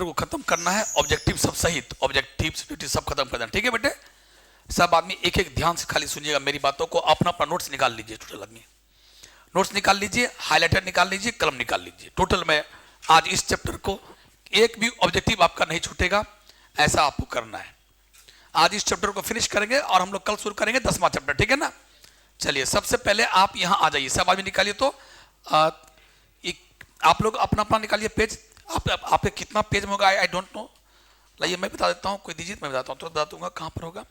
Chapter को खत्म करना है, ऑब्जेक्टिव सब सहित, ऑब्जेक्टिव सब्जेक्टिव सब खत्म करना है, ठीक है बेटे। सब आदमी एक एक ध्यान से खाली सुनिएगा मेरी बातों को, अपना अपना नोट्स निकाल लीजिए, टोटल आदमी नोट्स निकाल लीजिए, हाईलाइटर निकाल लीजिए, कलम निकाल लीजिए। टोटल में आज इस चैप्टर को एक भी ऑब्जेक्टिव आपका नहीं छूटेगा, ऐसा आपको करना है। आज इस चैप्टर को फिनिश करेंगे और हम लोग कल शुरू करेंगे 10वां चैप्टर, ठीक है ना। चलिए सबसे पहले आप यहां आ जाइए, सब आदमी निकालिए। तो आप लोग अपना अपना निकालिए पेज। आप कितना पेज में होगा आई डोंट नो, लाइए मैं बता देता हूँ, कोई दीजिए मैं बताता हूँ, तो बता दूंगा कहाँ पर होगा,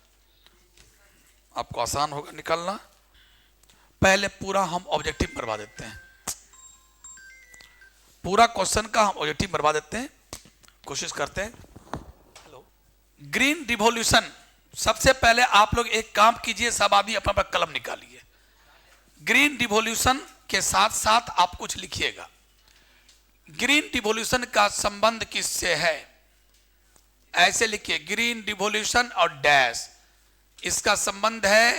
आपको आसान होगा निकालना। पहले पूरा हम ऑब्जेक्टिव मरवा देते हैं, पूरा क्वेश्चन का हम ऑब्जेक्टिव मरवा देते हैं, कोशिश करते हैं। Hello, green revolution. सबसे पहले आप लोग एक काम कीजिए, सब आदमी अपना अपना कलम निकालिए। ग्रीन रिवॉल्यूशन के साथ साथ आप कुछ लिखिएगा। ग्रीन रिवॉल्यूशन का संबंध किससे है, ऐसे लिखिए, ग्रीन रिवॉल्यूशन और डैश, इसका संबंध है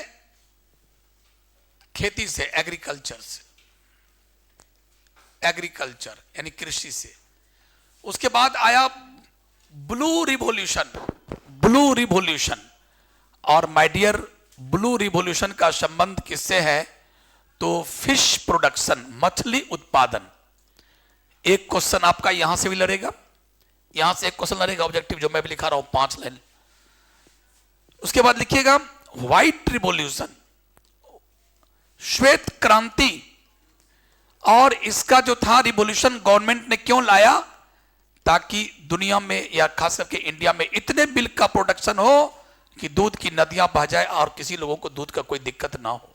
खेती से, एग्रीकल्चर से, एग्रीकल्चर यानी कृषि से। उसके बाद आया ब्लू रिवॉल्यूशन, ब्लू रिवॉल्यूशन, और माय डियर ब्लू रिवॉल्यूशन का संबंध किससे है, तो फिश प्रोडक्शन, मछली उत्पादन। एक क्वेश्चन आपका यहां से भी लड़ेगा, यहां से एक क्वेश्चन लड़ेगा ऑब्जेक्टिव, जो मैं भी लिखा रहा हूं 5 लाइन। उसके बाद लिखिएगा व्हाइट रिवॉल्यूशन, श्वेत क्रांति। और इसका जो था रिवॉल्यूशन गवर्नमेंट ने क्यों लाया, ताकि दुनिया में या खास करके इंडिया में इतने मिल्क का प्रोडक्शन हो कि दूध की नदियां बह जाए और किसी लोगों को दूध का कोई दिक्कत ना हो।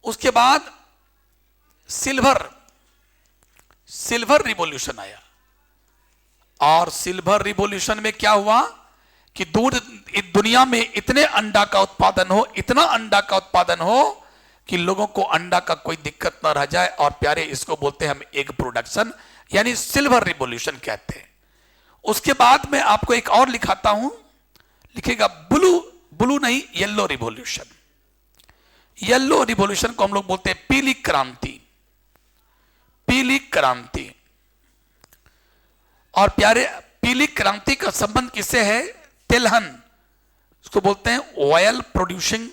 उसके बाद सिल्वर रिवॉल्यूशन आया, और सिल्वर रिवॉल्यूशन में क्या हुआ कि दूध दुनिया में इतने अंडा का उत्पादन हो, इतना अंडा का उत्पादन हो कि लोगों को अंडा का कोई दिक्कत ना रह जाए। और प्यारे इसको बोलते हैं हम एग प्रोडक्शन, यानी सिल्वर रिवॉल्यूशन कहते हैं। उसके बाद में आपको एक और लिखाता हूं, लिखेगा ब्लू नहीं, येलो रिवॉल्यूशन। येलो रिवॉल्यूशन को हम लोग बोलते हैं पीली क्रांति, पीली क्रांति। और प्यारे पीली क्रांति का संबंध किससे है, तिलहन, उसको बोलते हैं ऑयल प्रोड्यूसिंग,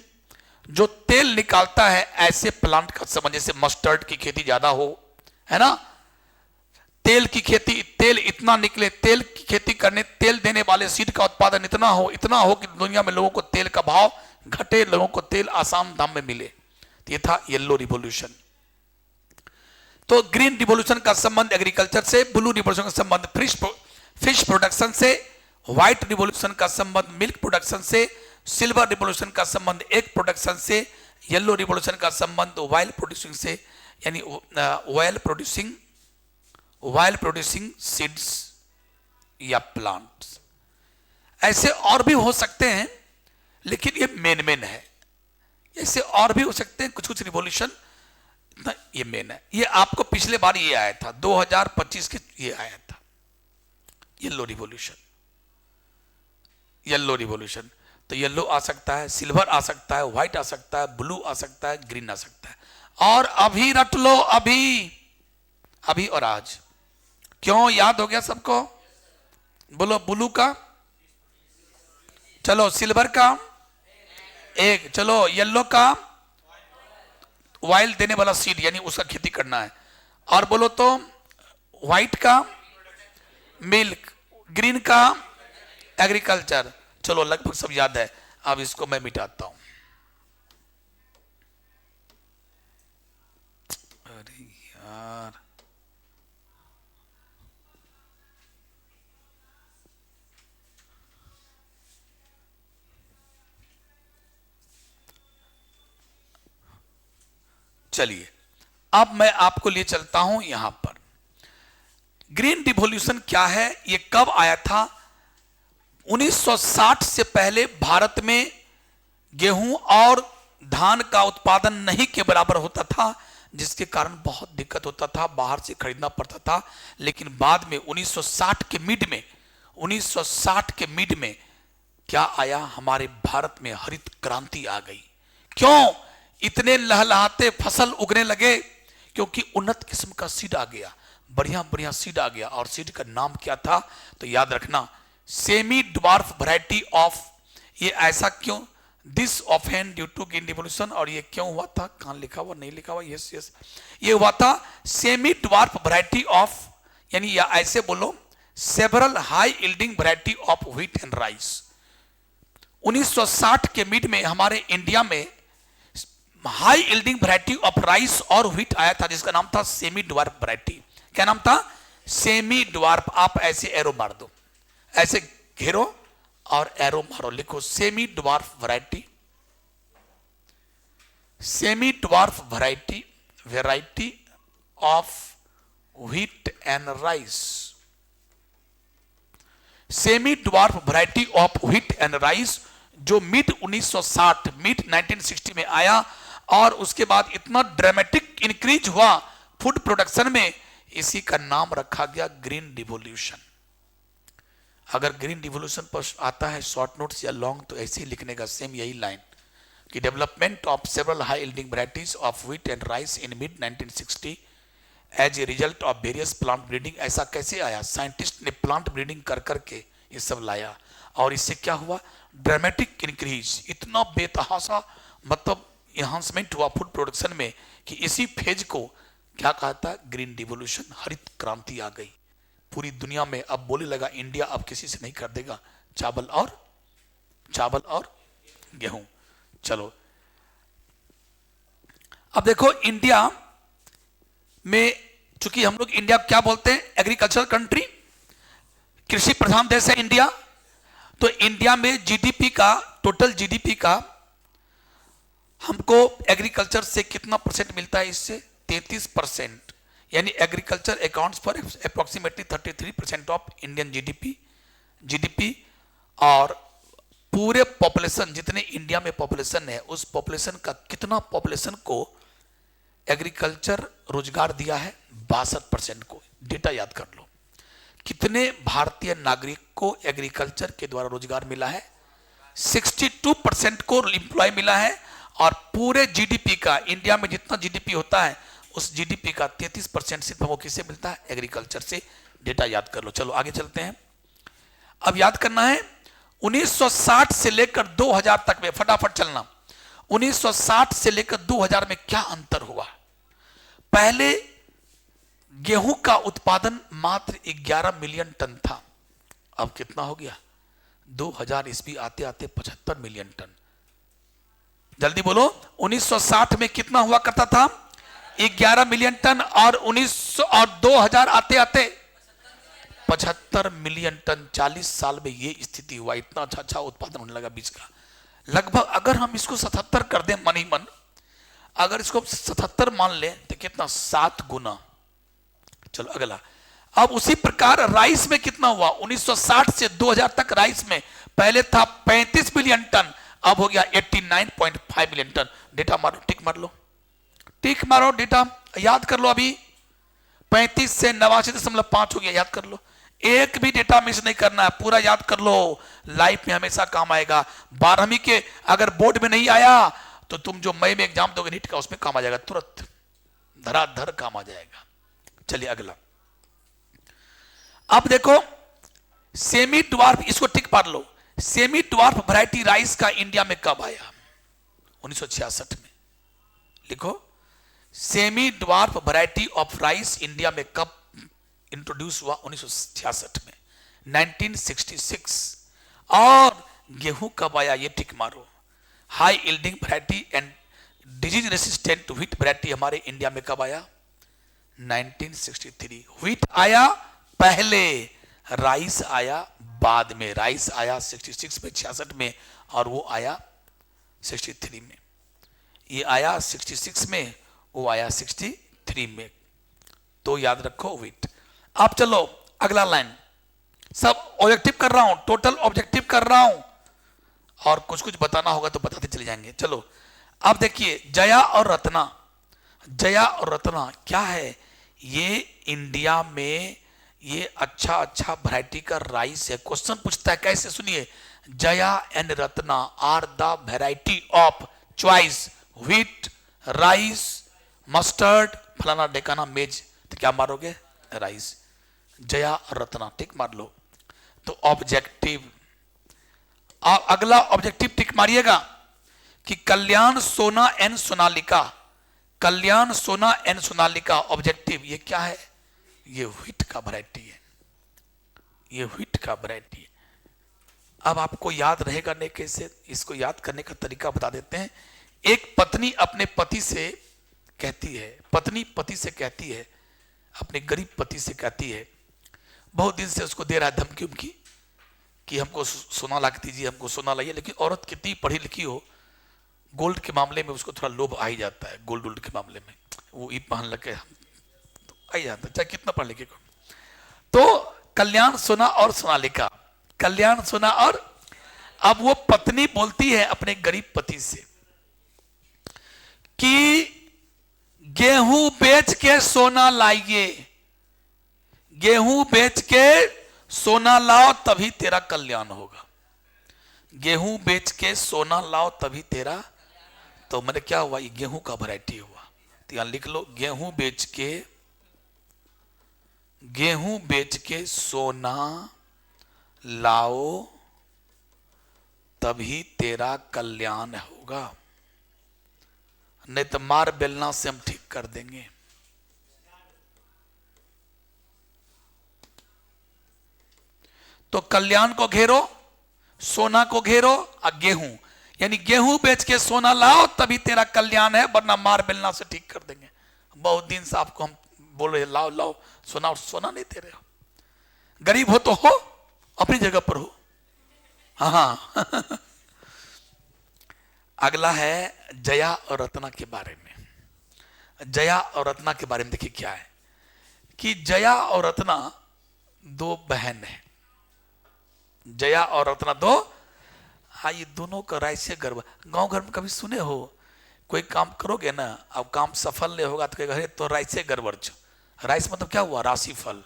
जो तेल निकालता है ऐसे प्लांट का संबंध। जैसे मस्टर्ड की खेती ज्यादा हो, है ना, तेल की खेती, तेल इतना निकले, तेल की खेती करने, तेल देने वाले सीड का उत्पादन इतना हो कि दुनिया में लोगों को तेल का भाव घटे, लोगों को तेल आसान दाम में मिले। तो ये था येलो रिवॉल्यूशन। तो ग्रीन रिवॉल्यूशन का संबंध एग्रीकल्चर से, ब्लू रिवॉल्यूशन का संबंध फिश प्रोडक्शन से, व्हाइट रिवॉल्यूशन का संबंध मिल्क प्रोडक्शन से, सिल्वर रिवॉल्यूशन का संबंध एग प्रोडक्शन से, येलो रिवॉल्यूशन का संबंध ऑयल प्रोड्यूसिंग से, यानी ऑयल प्रोड्यूसिंग सीड्स या प्लांट्स। ऐसे और भी हो सकते हैं, लेकिन ये मेन है। ऐसे और भी हो सकते हैं कुछ कुछ रिवॉल्यूशन, ये मेन है। ये आपको पिछले बार ये आया था 2025 के, ये आया था येलो रिवॉल्यूशन, येलो रिवॉल्यूशन। तो येलो आ सकता है, सिल्वर आ सकता है, व्हाइट आ सकता है, ब्लू आ सकता है, ग्रीन आ सकता है। और अभी रट लो, अभी और आज। क्यों याद हो गया सबको, बोलो ब्लू का, चलो सिल्वर का एक, चलो येलो का ऑयल देने वाला सीड, यानी उसका खेती करना है। और बोलो तो व्हाइट का मिल्क, ग्रीन का एग्रीकल्चर। चलो लगभग सब याद है, अब इसको मैं मिटाता हूं। अरे यार, चलिए अब मैं आपको ले चलता हूं यहां पर। ग्रीन रिवॉल्यूशन क्या है, ये कब आया था, 1960 से पहले भारत में गेहूं और धान का उत्पादन नहीं के बराबर होता था, जिसके कारण बहुत दिक्कत होता था, बाहर से खरीदना पड़ता था। लेकिन बाद में 1960 के मिड में क्या आया, हमारे भारत में हरित क्रांति आ गई। क्यों इतने लहलहाते फसल उगने लगे, क्योंकि उन्नत किस्म का सीड आ गया। बढ़िया बढ़िया सीड आ गया। और सीड का नाम क्या था तो याद रखना, सेमी ड्वार्फ वैरायटी ऑफ। ये ऐसा क्यों, this often due to green revolution. और ये क्यों हुआ था, कहां लिखा हुआ, नहीं लिखा हुआ, यस यस, ये हुआ था सेमी ड्वार्फ वैरायटी ऑफ, यानी या ऐसे बोलो several high yielding variety of wheat and rice. 1960 के मिड में हमारे इंडिया में high yielding variety of rice और व्हीट आया था, जिसका नाम था सेमी ड्वार्फ वैरायटी। क्या नाम था, सेमी ड्वार्फ। आप ऐसे एरो मार दो, ऐसे घेरो और एरो मारो, लिखो semi dwarf variety, semi dwarf variety, variety of wheat and rice, semi dwarf variety of wheat and rice, जो मिड 1960 मिड 1960 में आया। और उसके बाद इतना ड्रामेटिक इंक्रीज हुआ फूड प्रोडक्शन में, इसी का नाम रखा गया ग्रीन रिवॉल्यूशन। अगर ग्रीन रिवॉल्यूशन पर आता है शॉर्ट नोट्स या लॉन्ग तो ऐसे ही लिखने का, सेम यही लाइन कि development of several high yielding varieties of wheat and rice in mid 1960 as a result of various plant breeding. ऐसा कैसे आया, साइंटिस्ट ने प्लांट ब्रीडिंग कर करके ये सब लाया, और इससे क्या हुआ, ड्रामेटिक इंक्रीज, इतना बेतहासा मतलब एनहांसमेंट हुआ फूड प्रोडक्शन में कि इसी फेज को क्या कहा था, ग्रीन रिवॉल्यूशन, हरित क्रांति आ गई पूरी दुनिया में। अब बोले लगा इंडिया अब किसी से नहीं कर देगा चावल और गेहूं। चलो अब देखो, इंडिया में चूंकि हम लोग इंडिया क्या बोलते हैं, एग्रीकल्चर कंट्री, कृषि प्रधान देश है इंडिया। तो इंडिया में जीडीपी का, टोटल जीडीपी का हमको एग्रीकल्चर से कितना परसेंट मिलता है, इससे 33%, यानी agriculture accounts for approximately 33% of Indian GDP. और पूरे पॉपुलेशन, जितने इंडिया में पॉपुलेशन है, उस पॉपुलेशन का कितना पॉपुलेशन को एग्रीकल्चर रोजगार दिया है, 62% को। डेटा याद कर लो, कितने भारतीय नागरिक को एग्रीकल्चर के द्वारा रोजगार मिला है, 62% को एम्प्लॉय मिला है। और पूरे जीडीपी का, इंडिया में जितना जीडीपी होता है उस जीडीपी का 33% सिर्फ हमको किससे मिलता है, एग्रीकल्चर से। डेटा याद कर लो। चलो आगे चलते हैं। अब याद करना है 1960 से लेकर 2000 तक में, फटाफट चलना, 1960 से लेकर 2000 में क्या अंतर हुआ। पहले गेहूं का उत्पादन मात्र 11 मिलियन टन था, अब कितना हो गया, 2000 ईस्वी आते आते 75 मिलियन टन। जल्दी बोलो, 1960 में कितना हुआ करता था, 11 मिलियन टन, और 2000 आते आते 75 मिलियन टन। 40 साल में ये स्थिति हुआ, इतना अच्छा उत्पादन होने लगा बीज का। लगभग अगर हम इसको 77 कर दें मन ही मन, अगर इसको 77 मान लें तो कितना, 7 गुना। चलो अगला। अब उसी प्रकार राइस में कितना हुआ, 1960 से 2000 तक राइस में पहले था 35 मिलियन टन, अब हो गया 89.5 मिलियन टन। डेटा मारो, टिक मार लो, टिक मारो, डेटा याद कर लो। अभी 35 से 89.5 हो गया, याद कर लो। एक भी डेटा मिस नहीं करना है, पूरा याद कर लो, लाइफ में हमेशा काम आएगा। 12वीं के अगर बोर्ड में नहीं आया तो तुम जो मई में एग्जाम दोगे नीट का, उसमें काम आ जाएगा, तुरंत धराधर काम आ जाएगा। चलिए अगला। अब देखो सेमी ड्वार्फ, इसको टिक मार लो, सेमी ड्वार्फ वैरायटी राइस का इंडिया में कब आया, 1966 में। लिखो, semi dwarf variety of rice India में कब इंट्रोड्यूस हुआ, 1966 में, 1966। और गेहूं कब आया, ये टिक मारो। High yielding variety and disease resistant wheat variety हमारे इंडिया में कब आया, 1963। व्हीट आया पहले, राइस आया बाद में। राइस आया 66 में, 66 में, और वो आया 63 में। ये आया 66 में, वो आया 63 में। तो याद रखो व्हीट। अब चलो अगला लाइन, सब ऑब्जेक्टिव कर रहा हूं, टोटल ऑब्जेक्टिव कर रहा हूं, और कुछ कुछ बताना होगा तो बताते चले जाएंगे। चलो अब देखिए, जया और रत्ना, जया और रत्ना क्या है, ये इंडिया में ये अच्छा वैरायटी का राइस है। क्वेश्चन पूछता है कैसे, सुनिए, Jaya and Ratna are the variety of choice wheat rice mustard फलाना डेकाना मेज। तो क्या मारोगे, राइस। जया रत्ना टिक मार लो। तो ऑब्जेक्टिव, अगला ऑब्जेक्टिव टिक मारिएगा कि कल्याण सोना एंड सोनालिका, कल्याण सोना एंड सोनालिका ऑब्जेक्टिव, ये क्या है? ये व्हीट का वैरायटी है, ये व्हीट का वैरायटी है। अब आपको याद रहेगा नहीं कैसे, इसको याद करने का तरीका बता देते हैं। एक पत्नी अपने पति से कहती है, पत्नी पति से कहती है, अपने गरीब पति से कहती है, बहुत दिन से उसको दे रहा है धमकी उमकी कि हमको सोना ला के दीजिए, हमको सोना लाइए। लेकिन औरत कितनी पढ़ी लिखी हो, गोल्ड के मामले में उसको थोड़ा लोभ आ ही जाता है। गोल्ड के मामले में वो ई पहन लगे तो आ ही जाता है, चाहे कितना पढ़ लिखे को। तो कल्याण सोना और सोनालिका, कल्याण सोना और, अब वो पत्नी बोलती है अपने गरीब पति से कि गेहूं बेच के सोना लाइए, गेहूं बेच के सोना लाओ तभी तेरा कल्याण होगा, गेहूं बेच के सोना लाओ तभी तेरा। तो मैंने क्या हुआ, ये गेहूं का वैरायटी हुआ। तो यहां लिख लो, गेहूं बेच के सोना लाओ तभी तेरा कल्याण होगा, नहीं तो मार बेलना से हम ठीक कर देंगे। तो कल्याण को घेरो, सोना को घेरो और गेहूं, यानी गेहूं बेच के सोना लाओ तभी तेरा कल्याण है, वरना मार बेलना से ठीक कर देंगे। बहुत दिन से आपको हम बोल रहे लाओ लाओ सोना, और सोना नहीं दे रहे हो। गरीब हो तो हो, अपनी जगह पर हो। हाँ अगला है जया और रत्ना के बारे में। जया और रत्ना के बारे में देखिए क्या है कि जया और रत्ना दो बहन है। जया और रत्ना दो, हाँ, ये दोनों का राइसे गर्व। गांव घर में कभी सुने हो, कोई काम करोगे ना, अब काम सफल नहीं होगा तो कहेगा अरे तो राइसे गड़बड़। राइस मतलब क्या हुआ, राशिफल।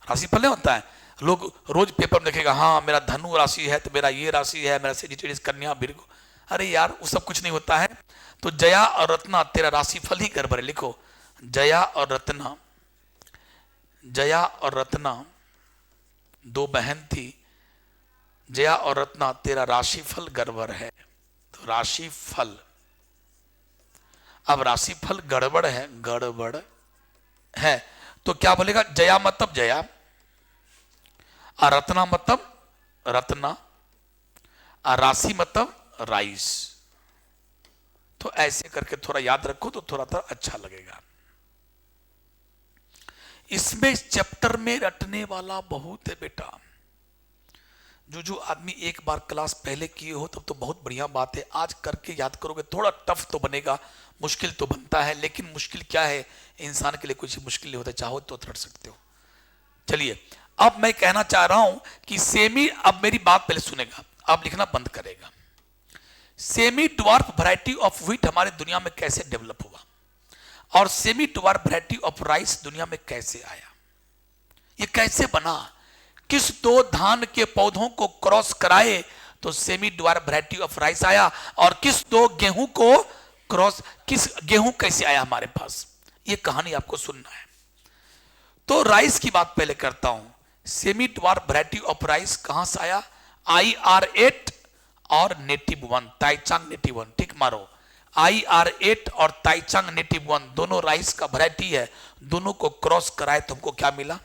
राशिफल नहीं होता है, लोग रोज पेपर में देखेगा, हाँ मेरा धनु राशि है तो मेरा ये राशि है, मेरा सेजिटेरियस कन्या भृगु। अरे यार वो सब कुछ नहीं होता है। तो जया और रत्ना तेरा राशिफल ही गड़बड़ है। लिखो जया और रत्ना, जया और रत्ना दो बहन थी। जया और रत्ना तेरा राशिफल गड़बड़ है। तो राशिफल, अब राशिफल गड़बड़ है, गड़बड़ है तो क्या बोलेगा, जया मतलब जया और रत्ना मतलब रत्ना और राशि मतलब राइस। तो ऐसे करके थोड़ा याद रखो तो थोड़ा अच्छा लगेगा। इसमें चैप्टर में रटने वाला बहुत है बेटा। जो आदमी एक बार क्लास पहले किए हो तब तो बहुत बढ़िया बात है, आज करके याद करोगे। थोड़ा टफ तो बनेगा, मुश्किल तो बनता है, लेकिन मुश्किल क्या है, इंसान के लिए कुछ मुश्किल नहीं होता, चाहो तो रट सकते हो। चलिए अब मैं कहना चाह रहा हूं कि सेमी, अब मेरी बात पहले सुनेगा, अब लिखना बंद करेगा। Semi dwarf variety of wheat हमारे दुनिया में कैसे डेवलप हुआ और semi dwarf variety of rice दुनिया में कैसे आया, ये कैसे बना, किस दो धान के पौधों को क्रॉस कराए तो semi dwarf variety of rice आया, और किस दो गेहूं को क्रॉस, किस गेहूं कैसे आया हमारे पास, ये कहानी आपको सुनना है। तो राइस की बात पहले करता हूं। Semi dwarf variety of rice कहां से आया, IR8 और नेटिव 1, ताइचांग नेटिव 1, ठीक मारो। IR8 और ताइचांग नेटिव 1 दोनों राइस का वैरायटी है, दोनों को क्रॉस कराए तो हमको क्या मिला,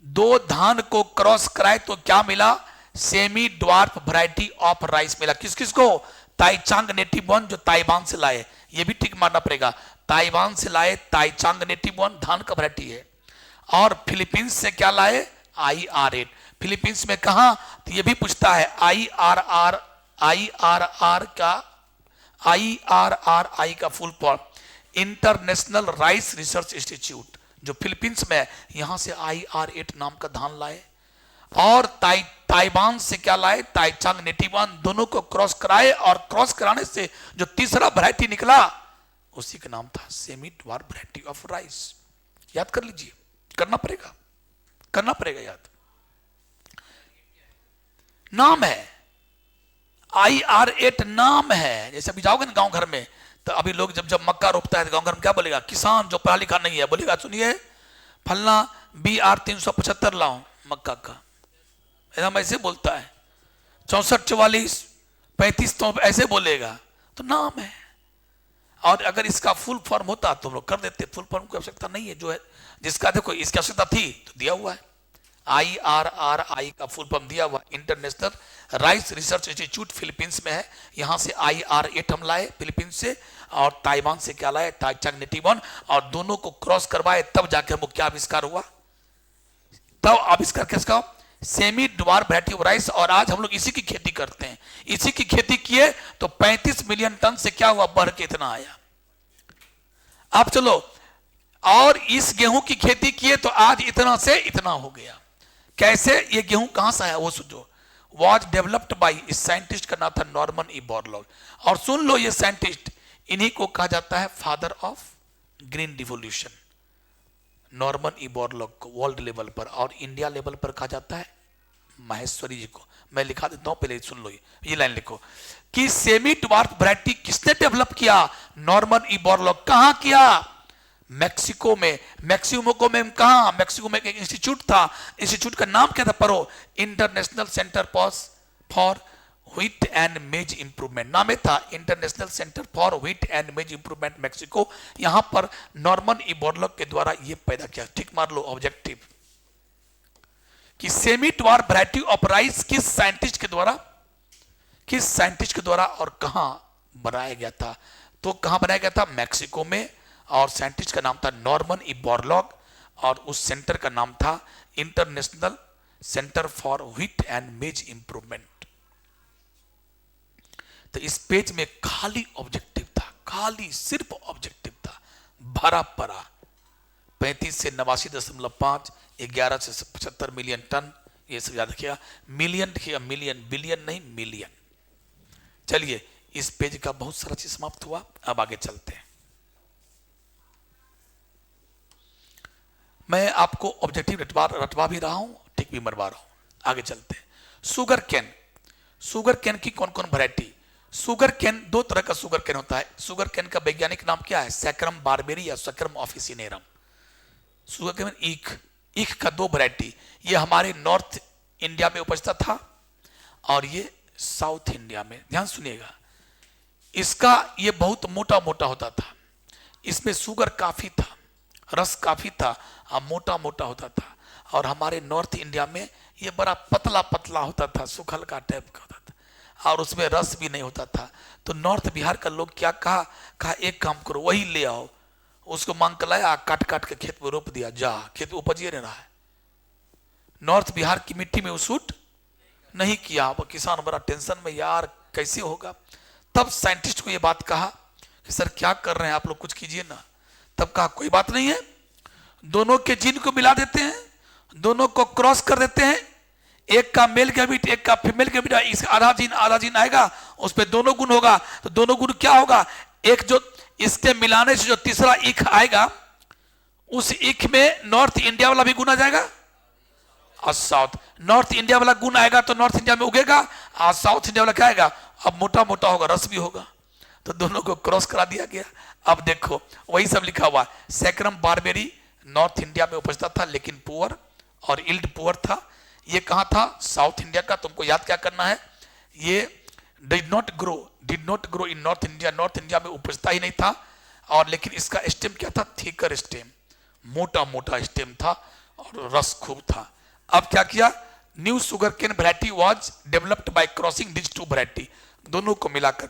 दो धान को क्रॉस कराए तो क्या मिला, semi dwarf variety of rice मिला। किस किस को, ताइचांग नेटिव 1 जो ताइवान से लाए, ये भी ठीक मानना पड़ेगा, ताइवान से लाए ताइचांग नेटिव 1 धान का वैरायटी है। और फिलीपींस से क्या लाए, IR8। फिलीपींस में कहा, तो ये भी पूछता है IRR का full form international rice research institute, जो फिलीपींस में, यहां से IR8 नाम का धान लाए। और ताइवान से क्या लाए, ताइचांग नेटिव 1, दोनों को क्रॉस कराए, और क्रॉस कराने से जो तीसरा वैरायटी निकला उसी का नाम था semi dwarf variety of rice. याद कर लीजिए, करना पड़ेगा याद। नाम है IR8, नाम है। जैसे अभी जाओगे ना गांव घर में तो अभी लोग जब जब मक्का रोपता है तो गाँव घर में क्या बोलेगा, किसान जो पढ़ा लिखा नहीं है बोलेगा सुनिए फलना BR 375 लाओ मक्का का, एकदम ऐसे बोलता है, 64 44 35 तो ऐसे बोलेगा, तो नाम है। और अगर इसका फुल फॉर्म होता तो हम लोग कर देते, फुल फॉर्म की आवश्यकता नहीं है, जो है जिसका देखो इसकी आवश्यकता थी तो दिया हुआ है, IRRI का फुल फॉर्म दिया हुआ, international rice research institute Philippines में है, यहाँ से IR8 हम लाए फिलीपींस से, और ताइवान से क्या लाए, टाइचांग और दोनों को क्रॉस करवाए, तब जाके हमको क्या आविष्कार हुआ, तब आविष्कार किसका, semi dwarf variety of rice. और आज हम लोग इसी की खेती करते हैं, इसी की खेती किए तो 35 मिलियन टन से क्या हुआ, बढ़ के इतना आया। अब चलो और इस गेहूं की खेती किए तो आज इतना से इतना हो गया। कैसे, ये गेहूं कहां से आया वो सोचो, वॉज डेवलप्ड बाई, इस साइंटिस्ट का नाम था नॉर्मन ई बोरलॉग। और सुन लो ये साइंटिस्ट, इन्हीं को कहा जाता है father of green revolution, Norman E Borlaug को वर्ल्ड लेवल पर, और इंडिया लेवल पर कहा जाता है माहेश्वरी जी को। मैं लिखा देता हूं, पहले सुन लो, ये लाइन लिखो कि सेमी ड्वार्फ वैरायटी किसने डेवलप किया, नॉर्मन ई बोरलॉग। कहां किया, मैक्सिको में। मैक्सिको में कहा, मैक्सिको में एक इंस्टीट्यूट था, इंस्टीट्यूट का नाम क्या था, पढ़ो, international centre for wheat and मेज इंप्रूवमेंट, नाम था international centre for wheat and मेज इंप्रूवमेंट मैक्सिको। यहां पर नॉर्मन ई बोरलॉग के द्वारा यह पैदा किया। ठीक मार लो ऑब्जेक्टिव कि semi dwarf variety of rice किस साइंटिस्ट के द्वारा और कहां बनाया गया था, तो कहां बनाया गया था, मैक्सिको में, और साइंटिस्ट का नाम था नॉर्मन ई बोरलॉग, और उस सेंटर का नाम था international centre for wheat and मेज इंप्रूवमेंट। तो इस पेज में खाली ऑब्जेक्टिव था, खाली सिर्फ ऑब्जेक्टिव था, भरा पड़ा 35 से 89.5, 11 से 75 मिलियन टन, ये सब याद रखिएगा, मिलियन रखिएगा, मिलियन, बिलियन नहीं, मिलियन। चलिए इस पेज का बहुत सारा चीज समाप्त हुआ, अब आगे चलते हैं। मैं आपको ऑब्जेक्टिव रटवा भी रहा हूं, ठीक भी मरवा रहा हूं। आगे चलते हैं। शुगर कैन, शुगर कैन की कौन कौन वैरायटी, शुगर कैन दो तरह का शुगर कैन होता है। शुगर कैन का वैज्ञानिक नाम क्या है, सैक्रम बारबेरी या सैक्रम ऑफिसिनेरम। शुगर कैन ईख का दो वैरायटी, ये हमारे नॉर्थ इंडिया में उपजता था और ये साउथ इंडिया में। ध्यान सुनिएगा, इसका ये बहुत मोटा मोटा होता था, इसमें शुगर काफी था, रस काफी था, मोटा मोटा होता था। और हमारे नॉर्थ इंडिया में ये बड़ा पतला पतला होता था, सुखल का टाइप का होता था, और उसमें रस भी नहीं होता था। तो नॉर्थ बिहार का लोग क्या कहा एक काम करो, वही ले आओ, उसको मांग कर लाया, काट काट के खेत में रोप दिया, जा खेत उपजिए नहीं रहा है। नॉर्थ बिहार की मिट्टी में वो सूट नहीं किया, वो किसान बड़ा टेंशन में, यार कैसे होगा। तब साइंटिस्ट को ये बात कहा कि सर क्या कर रहे हैं आप लोग, कुछ कीजिए ना। तब कहा कोई बात नहीं है, दोनों के जीन को मिला देते हैं, दोनों को क्रॉस कर देते हैं, एक का मेल गैमेट एक का फीमेल गैमेट, इस आधा जीन आएगा, उस पर दोनों गुण होगा। तो दोनों गुण क्या होगा, एक जो इसके मिलाने से जो तीसरा ईख आएगा, उस ईख में नॉर्थ इंडिया वाला भी गुण आ जाएगा, और साउथ नॉर्थ इंडिया वाला गुण आएगा तो नॉर्थ इंडिया में उगेगा, और साउथ इंडिया वाला क्या आएगा, अब मोटा मोटा होगा, रस भी होगा। तो दोनों को क्रॉस करा दिया गया। अब देखो वही सब लिखा हुआ, सैक्रम बारबेरी नॉर्थ इंडिया में उपजता था लेकिन पुअर और इल्ड पुअर था। ये कहां था, साउथ इंडिया का। तुमको याद क्या करना है, ये did not grow in north India, north India में उपजता ही नहीं था। और लेकिन इसका स्टेम क्या था, थिकर स्टेम, मोटा मोटा स्टेम था और रस खूब था। अब क्या किया, new sugar cane variety was developed by crossing this two variety, दोनों को मिलाकर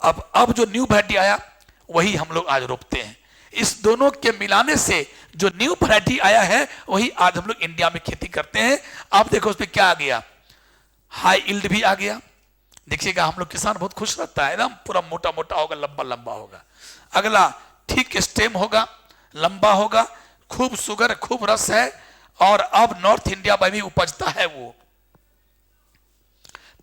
अब जो न्यू वैरायटी आया वही हम लोग आज रोपते हैं। इस दोनों के मिलाने से जो न्यू वैरायटी आया है वही आज हम लोग इंडिया में खेती करते हैं। अब देखो उसमें क्या आ गया, हाई इल्ड भी आ गया। देखिएगा हम लोग किसान बहुत खुश रहता है, एकदम पूरा मोटा मोटा होगा, लंबा लंबा होगा। अगला ठीक स्टेम होगा, लंबा होगा, खूब शुगर खूब रस है, और अब नॉर्थ इंडिया में भी उपजता है वो।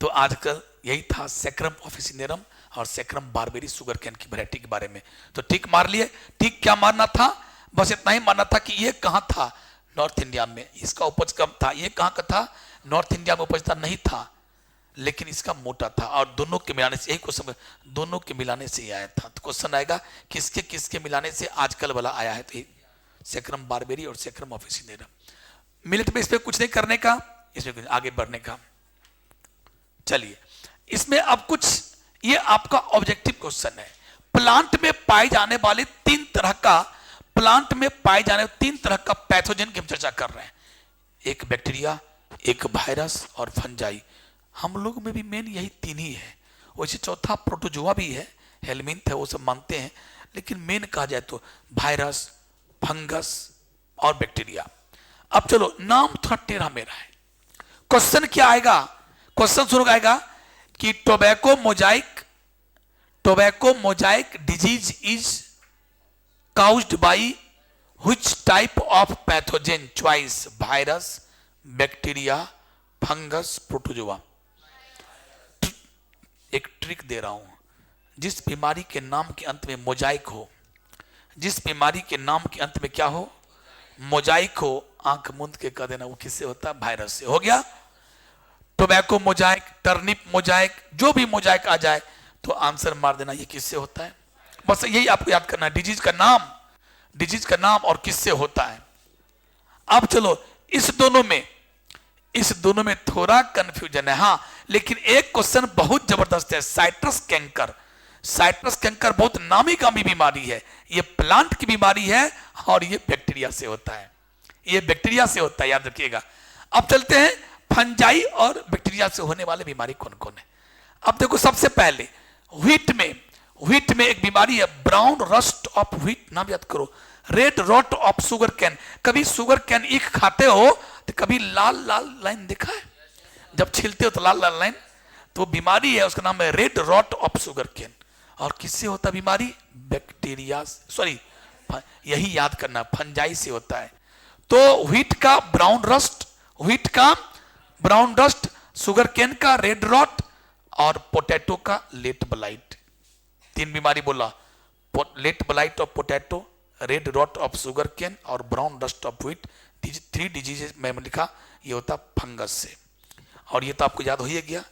तो आजकल यही था सैक्रम ऑफिसिनेरम और सैक्रम बारबेरी शुगर कैन की वैरायटी के बारे में। तो ठीक मार लिए, ठीक क्या मारना था, बस इतना ही मारना था कि ये कहां था, नॉर्थ इंडिया में, इसका उपज कम था। ये कहां का था, नॉर्थ इंडिया में उपजता नहीं था, लेकिन इसका मोटा था, और दोनों के मिलाने से, यही क्वेश्चन, दोनों के मिलाने से ही आया था। तो क्वेश्चन आएगा किसके किसके मिलाने से आजकल वाला आया है, तो सैक्रम बारबेरी और सैक्रम ऑफिसिनेरा। मिलेट में इस पे कुछ नहीं करने का, इसमें कुछ आगे बढ़ने का। चलिए इसमें अब कुछ, ये आपका ऑब्जेक्टिव क्वेश्चन है। प्लांट में पाए जाने वाले तीन तरह का, प्लांट में पाए जाने वाले तीन तरह का पैथोजन की हम चर्चा कर रहे हैं, एक बैक्टीरिया, एक वायरस और फंजाई। हम लोग में भी मेन यही तीन ही है। वैसे चौथा प्रोटोजोआ भी है, हेलमिंथ है, वो सब मानते हैं, लेकिन मेन कहा जाए तो वायरस, फंगस और बैक्टीरिया। अब चलो नाम थोड़ा टेढ़ा मेरा है। क्वेश्चन क्या आएगा, क्वेश्चन शुरू आएगा कि tobacco Mosaic disease is caused by which type of pathogen? Choice: virus, bacteria, fungus, protozoa। एक ट्रिक दे रहा हूं, जिस बीमारी के नाम के अंत में मोजाइक हो, जिस बीमारी के नाम के अंत में क्या हो, मोजाइक हो, आंख मूंद के कह देना वो किससे होता है, वायरस से। हो गया। टोबैको मोजाइक, टर्निप मोजाइक, जो भी मोजाइक आ जाए तो आंसर मार देना ये किससे होता है। बस यही आपको याद करना है, डिजीज का नाम और किससे होता है। अब चलो इस दोनों में थोड़ा कंफ्यूजन है, हाँ, लेकिन एक क्वेश्चन बहुत जबरदस्त है। साइट्रस कैंकर बहुत नामी गामी बीमारी है, ये प्लांट की बीमारी है और ये बैक्टीरिया से होता है, याद रखिएगा। अब चलते हैं फंजाई और बैक्टीरिया से होने वाले बीमारी कौन कौन है। अब देखो सबसे पहले व्हीट में एक बीमारी है, ब्राउन रस्ट ऑफ व्हीट, नाम याद करो, red rot of sugar cane. कभी शुगर कैन ईख खाते हो तो कभी लाल लाल लाइन देखा है, जब छीलते हो तो लाल लाल लाइन, तो बीमारी है, उसका नाम है red rot of sugar cane. और किससे होता बीमारी, बैक्टीरिया, सॉरी यही याद करना, फंजाई से होता है। तो व्हीट का ब्राउन रस्ट, शुगर कैन का रेड रॉट और पोटैटो का लेट ब्लाइट। तीन बीमारी बोला, late blight of potato, red rot of sugar cane और brown dust of wheat. Three diseases में लिखा, ये होता फंगस से, और ये तो आपको याद हो ही गया।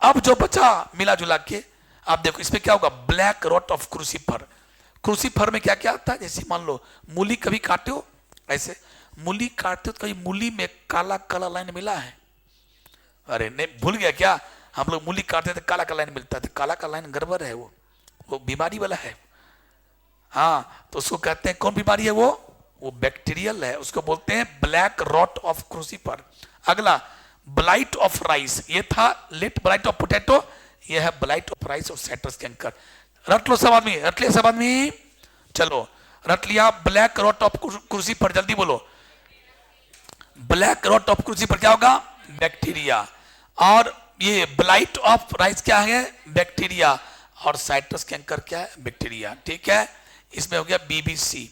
अब जो बचा मिला जुला के, आप देखो इसमें क्या होगा, ब्लैक रॉट ऑफ क्रूसीफर में क्या क्या आता है, जैसे मान लो मूली कभी काटे हो, ऐसे मूली काटते हो तो कभी मूली में काला काला लाइन मिला है, अरे नहीं भूल गया क्या, हम लोग मूली काटते थे काला काला लाइन मिलता है, तो काला काला लाइन गड़बड़ है, वो बीमारी वाला है। हाँ, तो उसको कहते हैं कौन बीमारी है, वो बैक्टीरियल है, उसको बोलते हैं ब्लैक रॉट ऑफ क्रूसीफर। अगला ब्लाइट ऑफ राइस, ये था लेट ब्लाइट ऑफ पोटैटो, ये है ब्लाइट ऑफ राइस और साइट्रस कैंकर। रट लो सब आदमी, चलो रट लिया। ब्लैक रॉट ऑफ क्रूसीफर, जल्दी बोलो, ब्लैक रॉट ऑफ क्रूसीफर क्या होगा, बैक्टीरिया। और ये ब्लाइट ऑफ राइस क्या है, बैक्टीरिया, और साइट्रस कैंकर क्या है, बैक्टीरिया। ठीक है, इसमें हो गया बीबीसी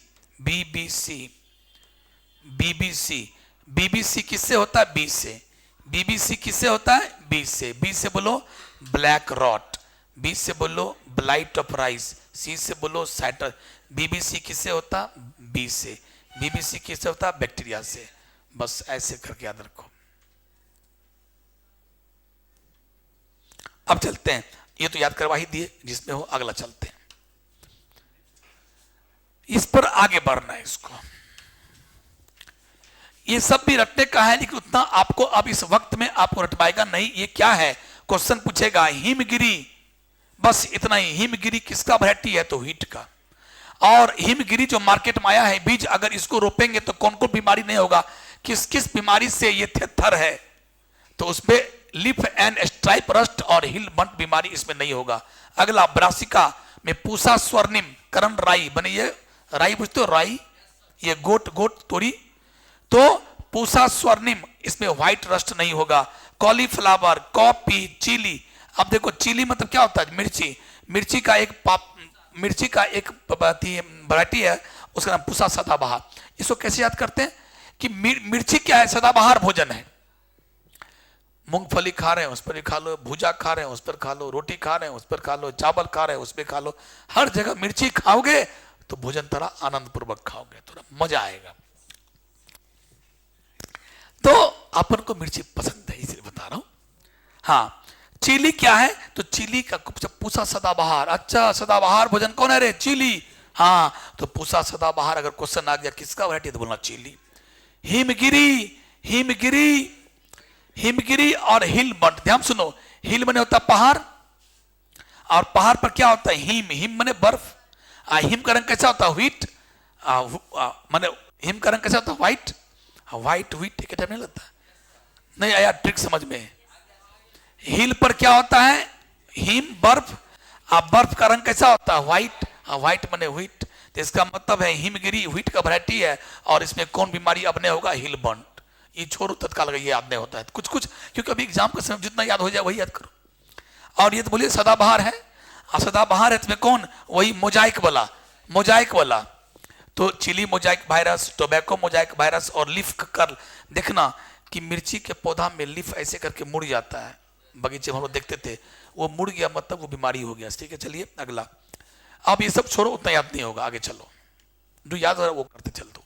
किससे होता है, बी से। बीबीसी किससे होता है, बी से बोलो ब्लैक रॉट, बी से बोलो ब्लाइट ऑफ राइस, सी से बोलो साइट्रस। बीबीसी किससे होता, बी से। बीबीसी किससे होता, बैक्टीरिया से। बस ऐसे करके याद रखो। अब चलते हैं, ये तो याद करवा ही दिए, जिसमें हो अगला चलते हैं, इस पर आगे बढ़ना है। इसको ये सब भी रटने का है, लेकिन उतना आपको अब इस वक्त में आपको रटवाएगा नहीं। ये क्या है, क्वेश्चन पूछेगा हिमगिरी, बस इतना ही। हिमगिरी किसका वैरायटी है, तो व्हीट का। और हिमगिरी जो मार्केट में आया है बीज, अगर इसको रोपेंगे तो कौन कौन बीमारी नहीं होगा, किस किस बीमारी से ये थर है, तो उसमें लिफ एंड स्ट्राइप रस्ट और हिल बंट बीमारी इसमें नहीं होगा। अगला ब्रासिका में पूसा स्वर्णिम करण राई बने, ये राई बुझते हो, राई, ये गोट तोरी, तो पूसा स्वर्णिम, इसमें व्हाइट रस्ट नहीं होगा। Cauliflower, coffee, chilli. अब देखो चिली मतलब क्या होता है, मिर्ची का एक वैरायटी है, उसका नाम पूसा सदाबहार। इसको कैसे याद करते हैं कि मिर्ची क्या है, सदाबहार भोजन है। मूंगफली खा रहे हैं उस पर भी खा लो, भुजा खा रहे हैं उस पर खा लो, रोटी खा रहे हैं उस पर खा लो, चावल खा रहे हैं उस पर खा लो, हर जगह मिर्ची खाओगे तो भोजन थोड़ा आनंद पूर्वक खाओगे, थोड़ा मजा आएगा। तो अपन को मिर्ची पसंद है, इसलिए बता रहा हूं। हाँ, चिली क्या है? तो चिली का पूसा सदाबहार, अच्छा सदाबहार भोजन कौन है रे? चिली। हाँ, तो पूसा सदाबहार अगर क्वेश्चन आ गया किसका वैरायटी तो बोलना चिली। हिमगिरी, हिमगिरी, हिमगिरी और हिल बंट, ध्यान सुनो, हिल मने होता पहाड़ और पहाड़ पर क्या होता है? हिम, हिम मने बर्फ। हिम का रंग कैसा होता है? व्हीट। माने हिम का रंग कैसा होता है? व्हाइट। व्हाइट व्हीट एक टाइम नहीं लगता? नहीं आया ट्रिक समझ में? हिल पर क्या होता है? हिम बर्फ। बर्फ का रंग कैसा होता है? व्हाइट। व्हाइट मने व्हीट। तो इसका मतलब है हिमगिरी व्हीट का वैरायटी है और इसमें कौन बीमारी अपने होगा? हिल बंट। ये छोड़ो, तत्काल ये याद नहीं होता है कुछ कुछ, क्योंकि अभी एग्जाम का समय जितना याद हो जाए वही याद करो। और ये तो बोलिए सदाबहार है, सदाबहार है इसमें कौन? वही मोजाइक वाला, मोजाइक वाला। तो chilli mosaic virus, tobacco mosaic virus और लीफ कर्ल। देखना कि मिर्ची के पौधा में लीफ ऐसे करके मुड़ जाता है, बगीचे में हम लोग देखते थे, वो मुड़ गया मतलब वो बीमारी हो गया। ठीक है, चलिए अगला। अब ये सब छोड़ो, उतना याद नहीं होगा, आगे चलो, जो याद हो रहा है वो करते चल दो।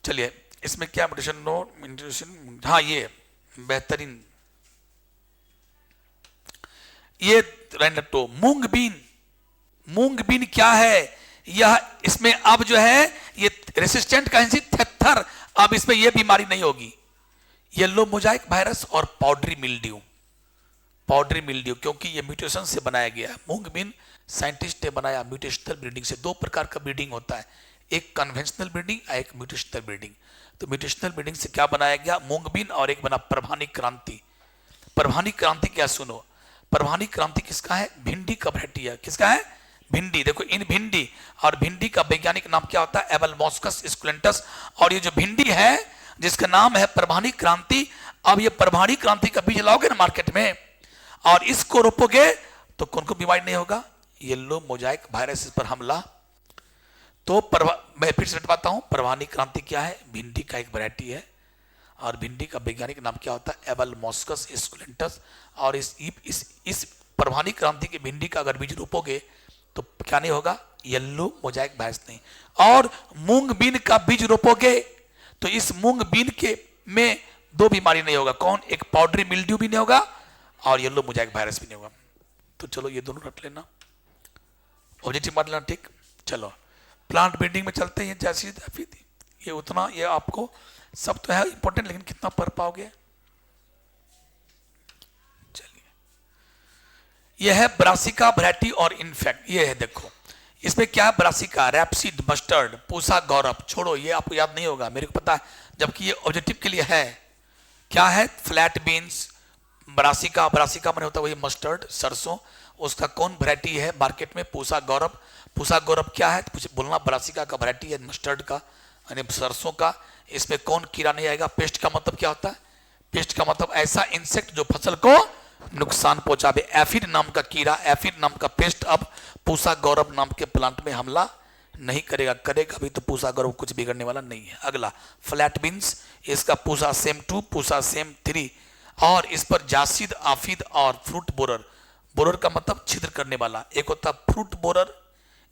चलिए इसमें क्या म्यूटेशन? No mutation. हाँ ये बेहतरीन, ये रेनेटो मूंग बीन। मूंग बीन क्या है? यह इसमें अब जो है ये रेसिस्टेंट कैंसी थेथर, अब इसमें यह बीमारी नहीं होगी। येलो मोजाइक वायरस और पाउडरी मिल्ड्यू, पाउडरी मिल्ड्यू क्योंकि ये म्यूटेशन से बनाया गया है। मूंग बीन साइंटिस्ट ने बनाया म्यूटेशनल ब्रीडिंग से। दो प्रकार का ब्रीडिंग होता है, एक कन्वेंशनल ब्रीडिंग, एक म्यूटेशनल ब्रीडिंग। तो म्यूटेशनल ब्रीडिंग से क्या बनाया गया? मूंग बीन। और एक बना परभानी क्रांति। परभानी क्रांति क्या? सुनो, परभानी क्रांति किसका है? भिंडी का वैरायटी है। किसका है? भिंडी। देखो इन भिंडी, और भिंडी का वैज्ञानिक नाम क्या होता है? एबलमॉस्कस स्कुलेंटस। और ये जो भिंडी है जिसका नाम है परभानी क्रांति, अब ये परभानी क्रांति का बीज लाओगे ना मार्केट में और इसको रोपोगे तो कौन को बीमारी नहीं होगा? येलो मोजाइक वायरस पर हमला। तो मैं फिर से बताता हूं, परभानी क्रांति क्या है? भिंडी का एक वैरायटी है और भिंडी का वैज्ञानिक नाम क्या होता है? एबलमॉस्कस स्कुलेंटस। और इस परभानी क्रांति की भिंडी का अगर बीज रोपोगे तो क्या नहीं होगा? येलो मोजाइक वायरस नहीं। और मूंग बीन का बीज रोपोगे तो इस मूंग बीन के में दो बीमारी नहीं होगा। कौन? एक पाउडरी मिल्ड्यू भी नहीं होगा और येलो मोजाइक वायरस भी नहीं होगा। तो चलो ये दोनों रट लेना, ऑब्जेक्टिव मान लेना। ठीक, चलो प्लांट ब्रीडिंग में चलते हैं। जैसी ये उतना, ये आपको सब तो है इंपॉर्टेंट, लेकिन कितना पढ़ पाओगे? चलिए, यह है ब्रासिका वैरायटी और इनफेक्ट। ये है देखो, इसमें क्या है? ब्रासिका, रैपसीड, मस्टर्ड, पूसा गौरव। छोड़ो, ये आपको याद नहीं होगा, मेरे को पता है, जबकि ये ऑब्जेक्टिव के लिए है। क्या है? Flat beans, brassica. ब्रासिका मैंने होता है वही मस्टर्ड, सरसों। उसका कौन वैरायटी है मार्केट में? पूसा गौरव। पूसा गौरव क्या है? कुछ बोलना, ब्रासिका का वैरायटी है, मस्टर्ड का यानी सरसों का। इसमें कौन कीड़ा नहीं आएगा? पेस्ट का मतलब क्या होता है? पेस्ट का मतलब ऐसा इंसेक्ट जो फसल को नुकसान पहुंचावे। एफिड नाम का कीड़ा, एफिड नाम का पेस्ट अब पूसा गौरव नाम के प्लांट में हमला नहीं करेगा। करेगा भी तो पूसा गौरव कुछ बिगड़ने वाला नहीं है। अगला फ्लैट बीन्स, इसका पूसा सेम 2, पूसा सेम 3। और इस पर जासिद, आफिद और फ्रूट बोरर। बोरर का मतलब छिद्र करने वाला। एक होता है फ्रूट बोरर,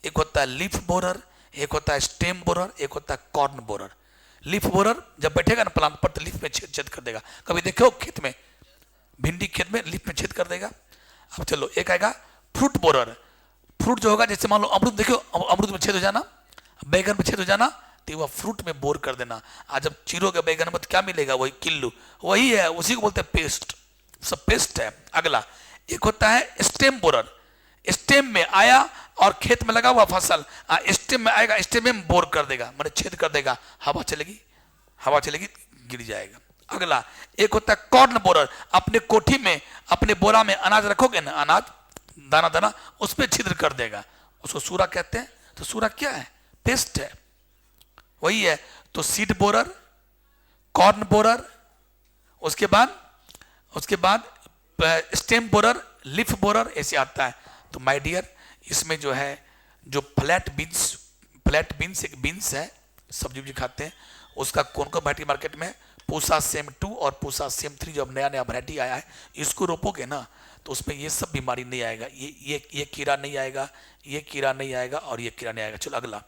एक होता है लीफ बोरर, एक होता है स्टेम बोरर, एक होता है कॉर्न बोरर। लीफ बोरर जब बैठेगा ना प्लांट पर तो लीफ में छेद छेद कर देगा। कभी देखो खेत में, भिंडी खेत में लीफ में छेद कर देगा। अब चलो एक आएगा फ्रूट बोरर। फ्रूट जो होगा, जैसे मान लो अमरूद, देखो अमरूद में छेद हो जाना, बैगन में छेद हो जाना, तो वह फ्रूट में बोर कर देना। आज जब चीरोगे बैगन में तो क्या मिलेगा? वही किल्लू, वही है, उसी को बोलते हैं पेस्ट। सब पेस्ट है। अगला एक होता है स्टेम बोरर। स्टेम में आया और खेत में लगा हुआ फसल, स्टेम में आएगा, स्टेम में बोर कर देगा, मतलब छेद कर देगा। हवा चलेगी, हवा चलेगी, गिर जाएगा। अगला एक होता है कॉर्न बोरर। अपने कोठी में, अपने बोरा में अनाज रखोगे ना, अनाज दाना दाना, उसमें छिद्र कर देगा, उसको सूरा कहते हैं। तो सूरा क्या है? पेस्ट है, वही है। तो सीड बोरर, कॉर्न बोरर, उसके बाद स्टेम बोरर, लीफ बोरर, ऐसे आता है। तो माय डियर, इसमें जो है जो फ्लैट बीन्स एक बीन्स है, सब्जी खाते हैं, उसका कौन सा वैरायटी मार्केट में? पूसा सेम 2 और पूसा सेम 3 जो अब नया वैरायटी आया है, इसको रोपोगे ना तो उसमें ये सब बीमारी नहीं आएगा। ये कीड़ा नहीं आएगा, ये कीड़ा नहीं आएगा और ये कीड़ा नहीं आएगा। चलो अगला।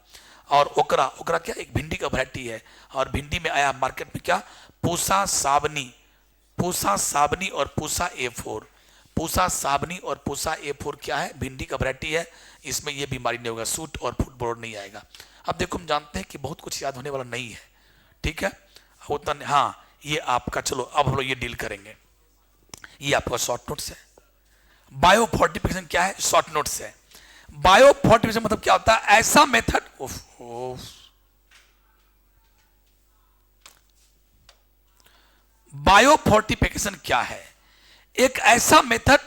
और ओकरा, ओकरा क्या? एक भिंडी का वैरायटी है और भिंडी में आया मार्केट में क्या? पूसा साबनी, पूसा साबनी और पूसा A4। पूसा साबनी और पूसा A4 क्या है, भिंडी का वैरायटी है, इसमें ये बीमारी नहीं होगा, सूट और फुट बोर्ड नहीं आएगा। अब देखो हम जानते हैं कि बहुत कुछ याद होने वाला नहीं है, ठीक है, उतना हाँ ये आपका, चलो अब हम लोग ये डील करेंगे। ये आपका शॉर्ट नोट्स है। बायो फोर्टिफिकेशन क्या है, शॉर्ट नोट्स है। बायो फोर्टिफिकेशन मतलब क्या होता है, ऐसा मेथड, बायो फोर्टिफिकेशन क्या है, एक ऐसा मेथड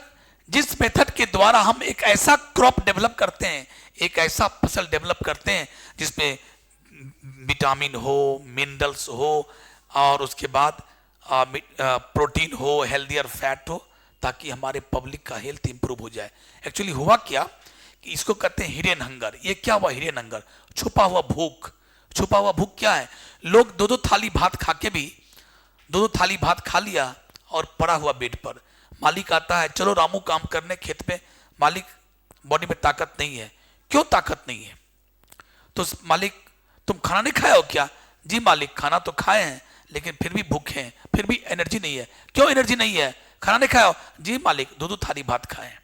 जिस मेथड के द्वारा हम एक ऐसा क्रॉप डेवलप करते हैं, एक ऐसा फसल डेवलप करते हैं जिसमें विटामिन हो, मिनरल्स हो, और उसके बाद प्रोटीन हो, हेल्दियर फैट हो, ताकि हमारे पब्लिक का हेल्थ इंप्रूव हो जाए। एक्चुअली हुआ क्या कि इसको कहते हैं हिडन हंगर। ये क्या हुआ हिडन हंगर, छुपा हुआ भूख। छुपा हुआ भूख क्या है, लोग दो दो थाली भात खा के भी, दो थाली भात खा लिया और पड़ा हुआ बेड पर, मालिक आता है, चलो रामू काम करने खेत में, मालिक बॉडी में ताकत नहीं है। क्यों ताकत नहीं है, तो मालिक तुम खाना नहीं खाए हो क्या, जी मालिक खाना तो खाए हैं लेकिन फिर भी भूखे हैं, फिर भी एनर्जी नहीं है। क्यों एनर्जी नहीं है, खाना नहीं खाया हो, जी मालिक दो दो थाली भात खाए हैं।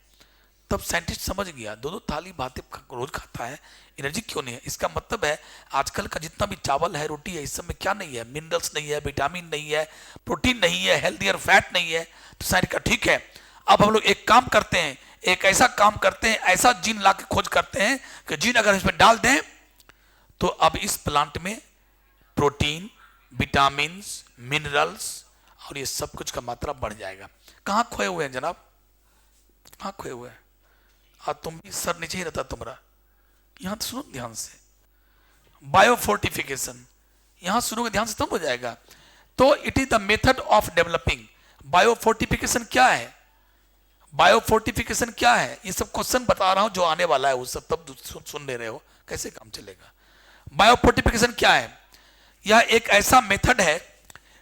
तब साइंटिस्ट समझ गया, दो दो थाली भात रोज खाता है, एनर्जी क्यों नहीं है। इसका मतलब है आजकल का जितना भी चावल है, रोटी है, इस सब में क्या नहीं है, मिनरल्स नहीं है, विटामिन नहीं है, प्रोटीन नहीं है, हेल्दियर फैट नहीं है। तो साइंटिस्ट का ठीक है, अब हम लोग एक काम करते हैं, एक ऐसा काम करते हैं, ऐसा जीन ला के खोज करते हैं कि जीन अगर इसमें डाल दें तो अब इस प्लांट में प्रोटीन, विटामिन, मिनरल्स और ये सब कुछ का मात्रा बढ़ जाएगा। कहाँ खोए हुए हैं जनाब, कहाँ खोए हुए हैं, और तुम भी सर नीचे ही रहता तुम्हारा। यहां तो सुनो ध्यान से, बायो फोर्टिफिकेशन यहां सुनोगे ध्यान से तुम हो जाएगा। तो it is the method of developing. Bio fortification क्या है, बायो फोर्टिफिकेशन क्या है, ये सब क्वेश्चन बता रहा हूं जो आने वाला है, वो सब तब सुन ले रहे हो, कैसे काम चलेगा। बायो फोर्टिफिकेशन क्या है, यह एक ऐसा मेथड है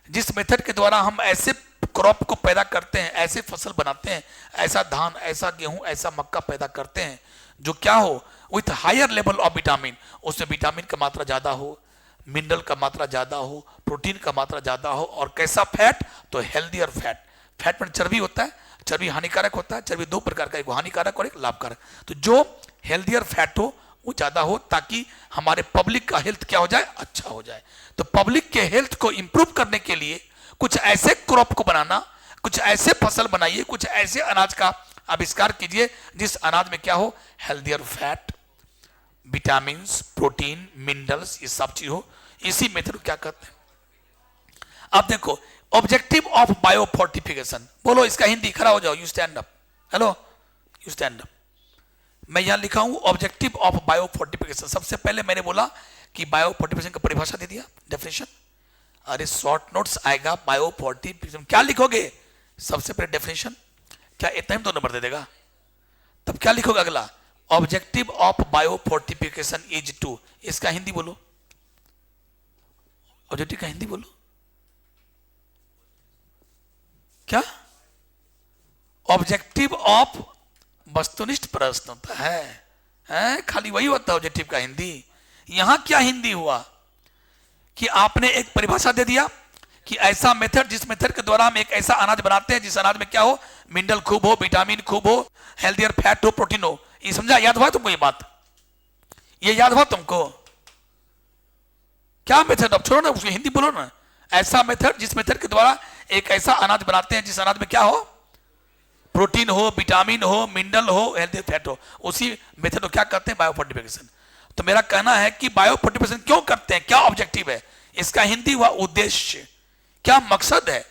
जिस मेथड के द्वारा हम ऐसे क्रॉप को पैदा करते हैं, ऐसे फसल बनाते हैं, ऐसा धान, ऐसा गेहूं, ऐसा मक्का पैदा करते हैं जो क्या हो, with higher level of vitamin, उसमें विटामिन का मात्रा ज्यादा हो, मिनरल का मात्रा ज्यादा हो, प्रोटीन का मात्रा ज्यादा हो, और कैसा फैट, तो हेल्दियर फैट। फैट में चर्बी होता है, चर्बी हानिकारक होता है, चर्बी दो प्रकार का, एक हानिकारक और एक लाभकारक। तो जो हेल्दियर फैट हो वो ज्यादा हो, ताकि हमारे पब्लिक का हेल्थ क्या हो जाए, अच्छा हो जाए। तो पब्लिक के हेल्थ को इंप्रूव करने के लिए कुछ ऐसे क्रॉप को बनाना, कुछ ऐसे फसल बनाइए, कुछ ऐसे अनाज का आविष्कार कीजिए जिस अनाज में क्या हो, healthier fat, vitamin, protein, minerals, ये सब चीज हो। इसी मेथड को क्या कहते हैं। अब देखो ऑब्जेक्टिव ऑफ बायो फोर्टिफिकेशन, बोलो इसका हिंदी, खड़ा हो जाओ, you stand up, hello you stand up. मैं यहां लिखा हूं ऑब्जेक्टिव ऑफ बायो फोर्टिफिकेशन। सबसे पहले मैंने बोला कि बायो फोर्टिफिकेशन का परिभाषा दे दिया, डेफिनेशन। अरे शॉर्ट नोट्स आएगा बायो फोर्टिफिकेशन, क्या लिखोगे, सबसे पहले डेफिनेशन, क्या इतना ही 2 नंबर दे देगा, तब क्या लिखोगे अगला, objective of bio fortification is to, इसका हिंदी बोलो, ऑब्जेक्टिव का हिंदी बोलो, क्या, ऑब्जेक्टिव ऑफ, वस्तुनिष्ठ प्रश्न होता है, खाली वही होता है ऑब्जेक्टिव का हिंदी। यहां क्या हिंदी हुआ कि आपने एक परिभाषा दे दिया कि ऐसा मेथड, जिस मेथड के द्वारा हम एक ऐसा अनाज बनाते हैं जिस अनाज में क्या हो, मिनरल खूब हो, विटामिन खूब हो, हेल्दियर फैट हो, प्रोटीन हो। ये समझा, याद हुआ तुमको ये बात, ये याद हुआ तुमको, क्या मेथड, अब छोड़ो ना उसकी हिंदी बोलो ना। ऐसा मेथड जिस मेथड के द्वारा एक ऐसा अनाज बनाते हैं जिस अनाज में क्या हो, प्रोटीन हो, विटामिन हो, मिनरल हो, हेल्दी फैट हो, उसी मेथड को क्या कहते हैं, बायो फोर्टिफिकेशन। तो मेरा कहना है कि बायो फोर्टिफिकेशन क्यों करते हैं, क्या ऑब्जेक्टिव है, इसका हिंदी हुआ उद्देश्य, क्या मकसद है,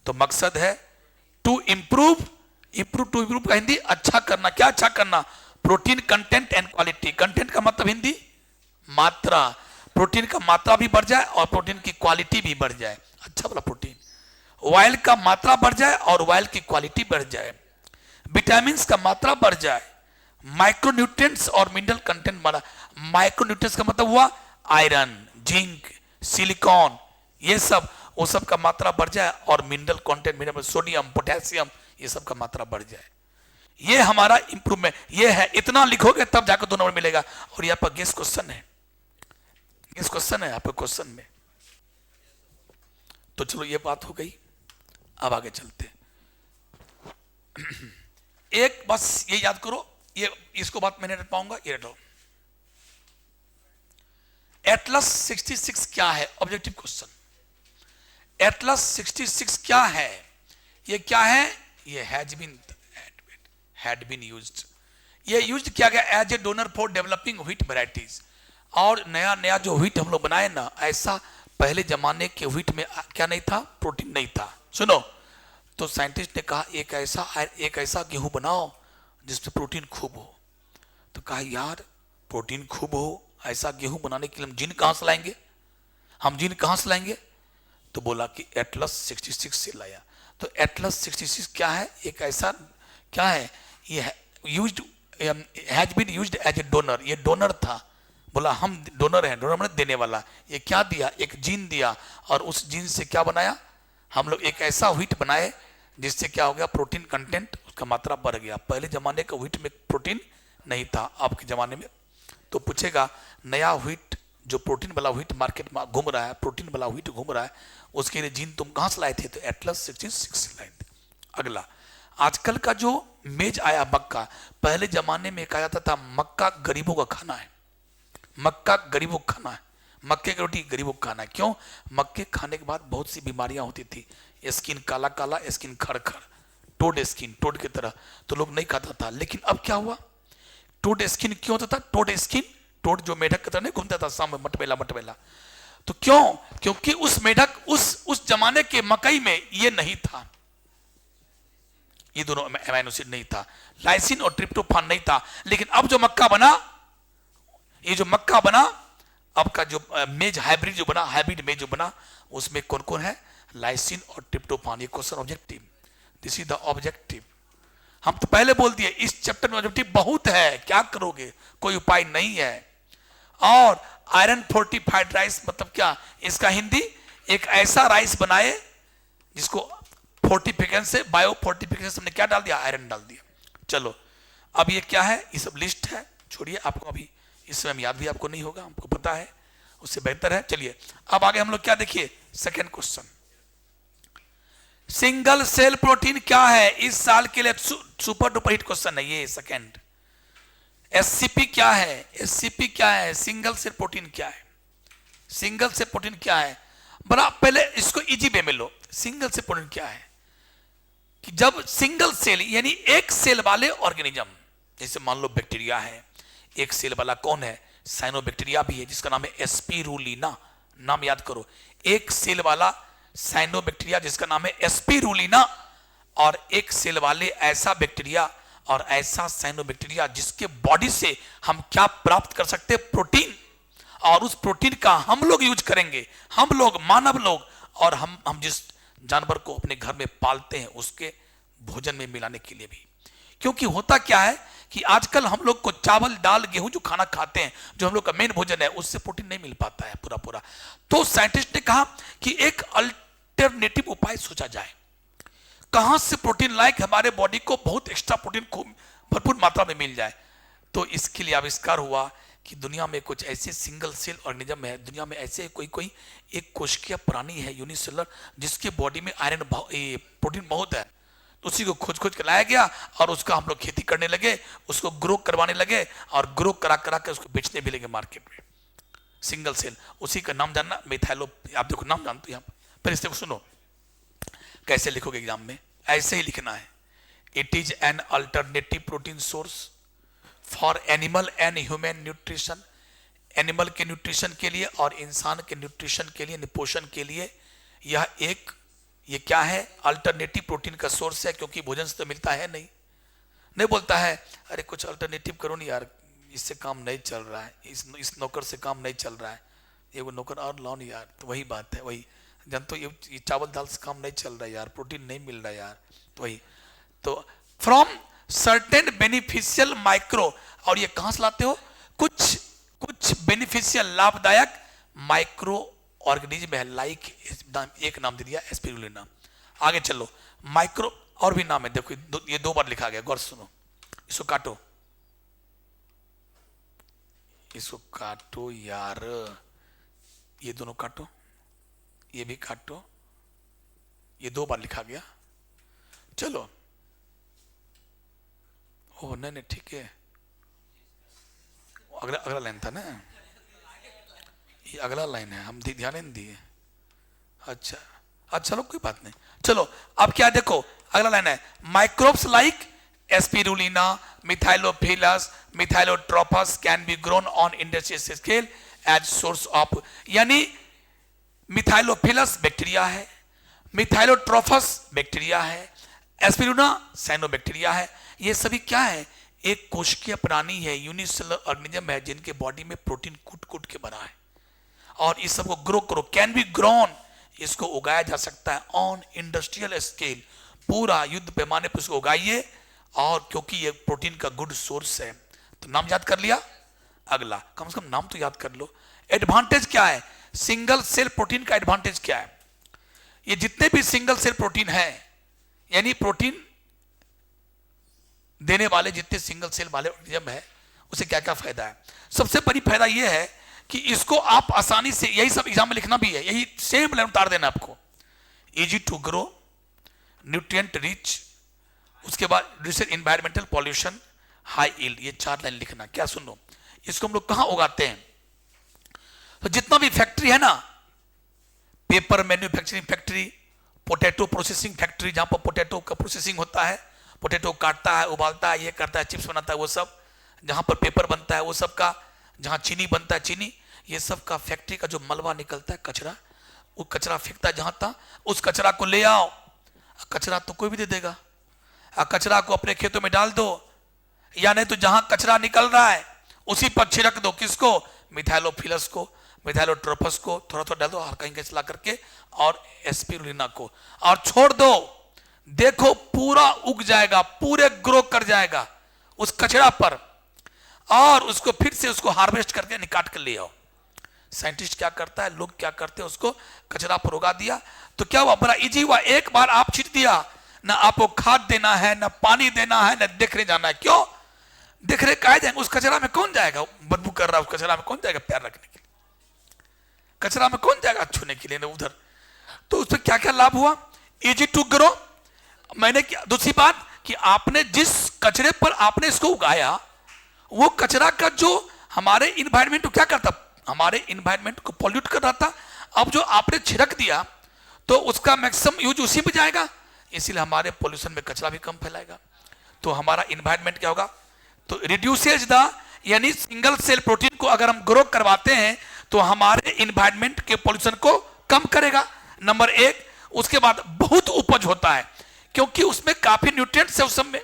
तो मकसद है टू इंप्रूव, टू इंप्रूव का हिंदी अच्छा करना, क्या अच्छा करना, protein content and quality. Content का मतलब हिंदी मात्रा, प्रोटीन का मात्रा भी बढ़ जाए और प्रोटीन की क्वालिटी भी बढ़ जाए, अच्छा वाला प्रोटीन, ऑयल का मात्रा बढ़ जाए और ऑयल की क्वालिटी बढ़ जाए, विटामिन का मात्रा बढ़ जाए, माइक्रोन्यूट्रिएंट्स और मिनरल कंटेंट बढ़ा। माइक्रोन्यूट्रिएंट्स का मतलब हुआ आयरन, जिंक, सिलिकॉन, ये सब, वो सब का मात्रा बढ़ जाए, और mineral content, mineral sodium, potassium, ये सब का मात्रा बढ़ जाए। ये हमारा इंप्रूवमेंट, ये है, इतना लिखोगे तब जाकर 2 नंबर मिलेगा। और यहाँ पर गेस क्वेश्चन है, गेस क्वेश्चन है यहाँ पर क्वेश्चन में। तो चलो ये बात हो गई, अब आगे चलते। एक बस ये याद करो, ये इसको बात मैं नहीं रट पाऊंगा, ये रटो। एटलस 66 क्या है? Objective question. एटलस 66 क्या है? ये क्या है? ये हैड बीन यूज्ड, ये यूज किया गया as a donor for developing wheat varieties. और नया नया जो व्हीट हम लोग बनाए ना, ऐसा पहले जमाने के व्हीट में क्या नहीं था? प्रोटीन नहीं था। सुनो, तो साइंटिस्ट ने कहा एक ऐसा गेहूं बनाओ जिसमें प्रोटीन खूब हो। तो कहा यार प्रोटीन खूब हो, ऐसा गेहूं बनाने के लिए हम जीन कहां से लाएंगे? तो बोला कि एटलस 66 से लाया। तो एटलस 66 क्या है? एक ऐसा क्या है? ये used has been used as a donor, ये डोनर था। बोला हम डोनर हैं, डोनर मतलब देने वाला। ये क्या दिया? एक जीन दिया, और उस जीन से क्या बनाया? हम लोग एक ऐसा व्हीट बनाए जिससे क्या हो गया? प्रोटीन कंटेंट, उसका मात्रा बढ़ गया। पहले जमाने का व्हीट में प्रोटीन नहीं था, आपके जमाने में। तो पूछेगा नया व्हीट, जो प्रोटीन वाला व्हीट मार्केट में घूम रहा है, प्रोटीन वाला व्हीट घूम रहा है, उसके लिए जीन तुम कहां से लाए थे? तो एटलस 66 लाए थे। अगला, आजकल का जो मेज आया मक्का, पहले जमाने में कहा जाता था मक्का गरीबों का खाना है, मक्का गरीबों का खाना है, मक्के की रोटी गरीबों का खाना है। क्यों? मक्के खाने के बाद बहुत सी बीमारियां होती थी, स्किन काला काला, स्किन खड़ खड़, टोड स्किन, टोड की तरह, तो लोग नहीं खाता था। लेकिन अब क्या हुआ? टोड स्किन क्यों होता था? टोड स्किन, टोड जो मेढक की तरह नहीं घूमता था सामने, मटमेला मटमेला। तो क्यों? क्योंकि उस मेढक उस जमाने के मकई में ये नहीं था, ये दोनों अमीनो एसिड नहीं था, लाइसिन और ट्रिप्टोफान नहीं था। लेकिन अब जो मक्का बना, ये जो मक्का बना, अब का जो मेज हाइब्रिड जो बना, हाइब्रिड मेज जो बना, उसमें कौन कौन है? लाइसिन और ट्रिप्टोफान। ये question objective, this is the objective. हम तो पहले बोल दिए इस चैप्टर में ऑब्जेक्टिव बहुत है, क्या करोगे? कोई उपाय नहीं है। और आयरन फोर्टिफाइड राइस मतलब क्या? इसका हिंदी, एक ऐसा राइस बनाए जिसको फोर्टिफिकेशन से, बायो फोर्टिफिकेशन से हमने क्या डाल दिया? आयरन डाल दिया। चलो, अब ये क्या है? ये सब लिस्ट है, छोड़िए, आपको अभी इस समय याद भी आपको नहीं होगा, हमको पता है, उससे बेहतर है। चलिए अब आगे हम लोग क्या देखिए, second question. Single cell protein क्या है? इस साल के लिए सुपर डुपर हिट क्वेश्चन है ये। सेकेंड, एससीपी क्या है? एससीपी क्या है? सिंगल सेल प्रोटीन क्या है? सिंगल सेल प्रोटीन क्या है? बड़ा पहले इसको इजी वे में लो। सिंगल सेल प्रोटीन क्या है? कि जब सिंगल सेल यानी एक सेल वाले ऑर्गेनिज्म, जैसे मान लो बैक्टीरिया है, एक सेल वाला कौन है? साइनोबैक्टीरिया भी है जिसका नाम है एस्पिरुलिना, नाम याद करो। एक सेल वाला साइनोबैक्टीरिया जिसका नाम है एस्पिरुलिना, और एक सेल वाले ऐसा बैक्टीरिया और ऐसा साइनोबैक्टीरिया जिसके बॉडी से हम क्या प्राप्त कर सकते हैं? प्रोटीन। और उस प्रोटीन का हम लोग यूज करेंगे, हम लोग, मानव लोग, और हम जिस जानवर को अपने घर में पालते हैं उसके भोजन में मिलाने के लिए भी। क्योंकि होता क्या है कि आजकल हम लोग को चावल दाल गेहूं जो खाना खाते हैं, जो हम लोग का मेन भोजन है, उससे प्रोटीन नहीं मिल पाता है पूरा पूरा। तो साइंटिस्ट ने कहा कि एक अल्टरनेटिव उपाय सोचा जाए, कहां से प्रोटीन लाइक हमारे बॉडी को बहुत एक्स्ट्रा प्रोटीन खूब भरपूर मात्रा में मिल जाए। तो इसके लिए आविष्कार हुआ कि दुनिया में कुछ ऐसे सिंगल सेल ऑर्गेनिज्म है, दुनिया में ऐसे कोई एक कोशिकीय प्राणी है यूनिसेलुलर, जिसके बॉडी में आयरन प्रोटीन बहुत है। तो उसी को खोज खोज के लाया गया और उसका हम लोग खेती करने लगे, उसको ग्रो करवाने लगे और ग्रो करा करा के उसको बेचने भी लगे मार्केट में। सिंगल सेल, उसी का नाम जानना, मिथाइलो, आप देखो नाम जानते हो यहाँ पर। फिर इसको सुनो, कैसे लिखोगे एग्जाम में, ऐसे ही लिखना है। It is an alternative protein source for animal and human nutrition. Animal के न्यूट्रिशन के लिए और इंसान के न्यूट्रिशन के लिए, पोषण के लिए यह ये क्या है? अल्टरनेटिव प्रोटीन का सोर्स है, क्योंकि भोजन से तो मिलता है नहीं बोलता है अरे कुछ अल्टरनेटिव करो नहीं यार, इससे काम नहीं चल रहा है, इस नौकर से काम नहीं चल रहा है, ये वो नौकर और लाओ नहीं यार। तो वही बात है, वही जानते हो, ये चावल दाल से काम नहीं चल रहा है यार, प्रोटीन नहीं मिल रहा है यार। तो वही, तो फ्रॉम सर्टेन बेनिफिशियल माइक्रो, और ये कहां से लाते हो? कुछ बेनिफिशियल लाभदायक माइक्रो ऑर्गेनिज्म है, लाइक एक नाम दे दिया एस्पिरुलिना। आगे चलो, माइक्रो और भी नाम है, देखो ये 2 बार लिखा गया, गौर सुनो। इसको काटो, इसको काटो यार, ये दोनों काटो, ये भी काटो, ये 2 बार लिखा गया। चलो ओह नहीं नहीं ठीक है, अगला अगला लाइन था ना, ये अगला लाइन है, हम ध्यान नहीं दिए। अच्छा अच्छा चलो कोई बात नहीं। चलो अब क्या देखो अगला लाइन है, microbes like Spirulina, Methylophilus, Methylotrophus can be grown on industrial scale as source of, यानी मिथाइलोफिलस बैक्टीरिया है, मिथाइलोट्रोपस बैक्टीरिया है, एस्पिरुलिना साइनोबैक्टीरिया है। ये सभी क्या है, एक कोशिकीय प्राणी है, यूनिसेलुलर ऑर्गेनिज्म है, जिनके बॉडी में प्रोटीन कूट कूट के बना है, और इस सबको ग्रो करो, कैन बी ग्रोन, इसको उगाया जा सकता है ऑन इंडस्ट्रियल स्केल, पूरा युद्ध पैमाने पर इसको उगाइए, और क्योंकि ये प्रोटीन का गुड सोर्स है। तो नाम याद कर लिया, अगला कम से कम नाम तो याद कर लो। एडवांटेज क्या है, सिंगल सेल प्रोटीन का एडवांटेज क्या है, ये जितने भी सिंगल सेल प्रोटीन है, यानी प्रोटीन देने वाले जितने सिंगल सेल वाले ऑर्गेनिज्म है, उसे क्या क्या फायदा है। सबसे बड़ी फायदा यह है कि इसको आप आसानी से, यही सब एग्जाम में लिखना भी है, यही सेम लाइन उतार देना आपको, easy to grow, nutrient rich, उसके बाद reduce environmental pollution, high yield, ये 4 लाइन लिखना। क्या सुनो, इसको हम लोग कहां उगाते हैं, तो जितना भी फैक्ट्री है ना, paper manufacturing factory, potato processing factory, जहां पर पोटैटो का प्रोसेसिंग होता है, पोटैटो काटता है, उबालता है, ये करता है, चिप्स बनाता है, वो सब, जहां पर पेपर बनता है वो सब का, जहां चीनी बनता है चीनी, ये सब का फैक्ट्री का जो मलबा निकलता है, कचरा, वो कचरा फेंकता है जहां था, उस कचरा को ले आओ, कचरा तो कोई भी दे देगा, कचरा को अपने खेतों में डाल दो, या नहीं तो जहां कचरा निकल रहा है उसी पर छिड़क दो, किसको, मिथाइलोफिलस को, मिथाइलोट्रोपस को थोड़ा थोड़ा डाल दो, हल्का हल्का चला करके, और एस्पिरुलिना को, और छोड़ दो, देखो पूरा उग जाएगा, पूरे ग्रो कर जाएगा उस कचरा पर, और उसको फिर से उसको हार्वेस्ट करके निकाल कर ले आओ। साइंटिस्ट क्या करता है, लोग क्या करते हैं, उसको कचरा पर उगा दिया, तो क्या हुआ, बड़ा इजी हुआ, एक बार आप छीट दिया, ना आपको खाद देना है, ना पानी देना है, ना देखने जाना है। क्यों देख रहे कहा जाएंगे, उस कचरा में कौन जाएगा, बदबू कर रहा है, उस कचरा में कौन जाएगा पैर रखने के लिए, कचरा में कौन जाएगा छूने के लिए ना उधर। तो उसमें क्या क्या लाभ हुआ, इजी टू ग्रो, मैंने क्या, दूसरी बात कि आपने जिस कचरे पर आपने इसको उगाया, वो कचरा का जो हमारे इन्वायरमेंट को क्या करता, हमारे इन्वायरमेंट को पॉल्यूट कर रहा था, अब जो आपने छिड़क दिया तो उसका मैक्सिमम यूज उसी में जाएगा, इसीलिए हमारे पॉल्यूशन में कचरा भी कम फैलाएगा, तो हमारा इन्वायरमेंट क्या होगा, तो रिड्यूसेज द, यानी सिंगल सेल प्रोटीन को अगर हम ग्रो करवाते हैं तो हमारे इन्वायरमेंट के पॉल्यूशन को कम करेगा, नंबर 1। उसके बाद बहुत उपज होता है, क्योंकि उसमें काफी न्यूट्रिएंट्स है, उस सब में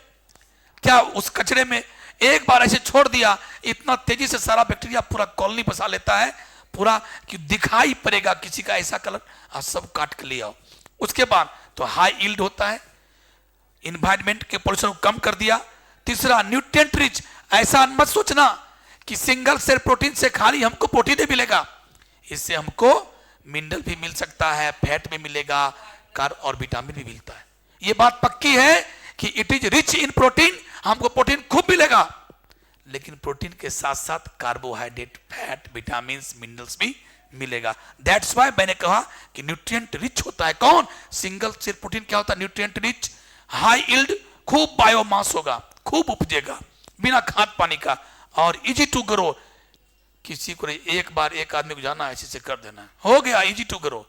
क्या, उस कचरे में एक बार ऐसे छोड़ दिया, इतना तेजी से सारा बैक्टीरिया पूरा कॉलोनी बसा लेता है, पूरा कि दिखाई पड़ेगा किसी का ऐसा कलर, और सब काट के ले आओ। उसके बाद तो हाई यील्ड होता है, इन्वायरमेंट के पॉल्यूशन को कम कर दिया। तीसरा न्यूट्रिएंट रिच, ऐसा मत सोचना कि सिंगल सेल प्रोटीन से खाली हमको प्रोटीन ही मिलेगा, इससे हमको मिनरल भी मिल सकता है, फैट भी मिलेगा, कार्ब और विटामिन भी मिलता है। ये बात पक्की है कि it is rich in protein, हमको प्रोटीन खूब मिलेगा, लेकिन प्रोटीन के साथ साथ कार्बोहाइड्रेट, फैट, विटामिन, मिनरल्स भी मिलेगा। दैट्स व्हाई मैंने कहा कि न्यूट्रिएंट रिच होता है कौन, सिंगल सेल प्रोटीन क्या होता है, न्यूट्रिएंट रिच, हाई यील्ड, खूब बायोमास होगा, खूब उपजेगा बिना खाद पानी का, और इजी टू ग्रो, किसी को एक बार एक आदमी को जाना ऐसे से कर देना है, हो गया इजी टू ग्रो,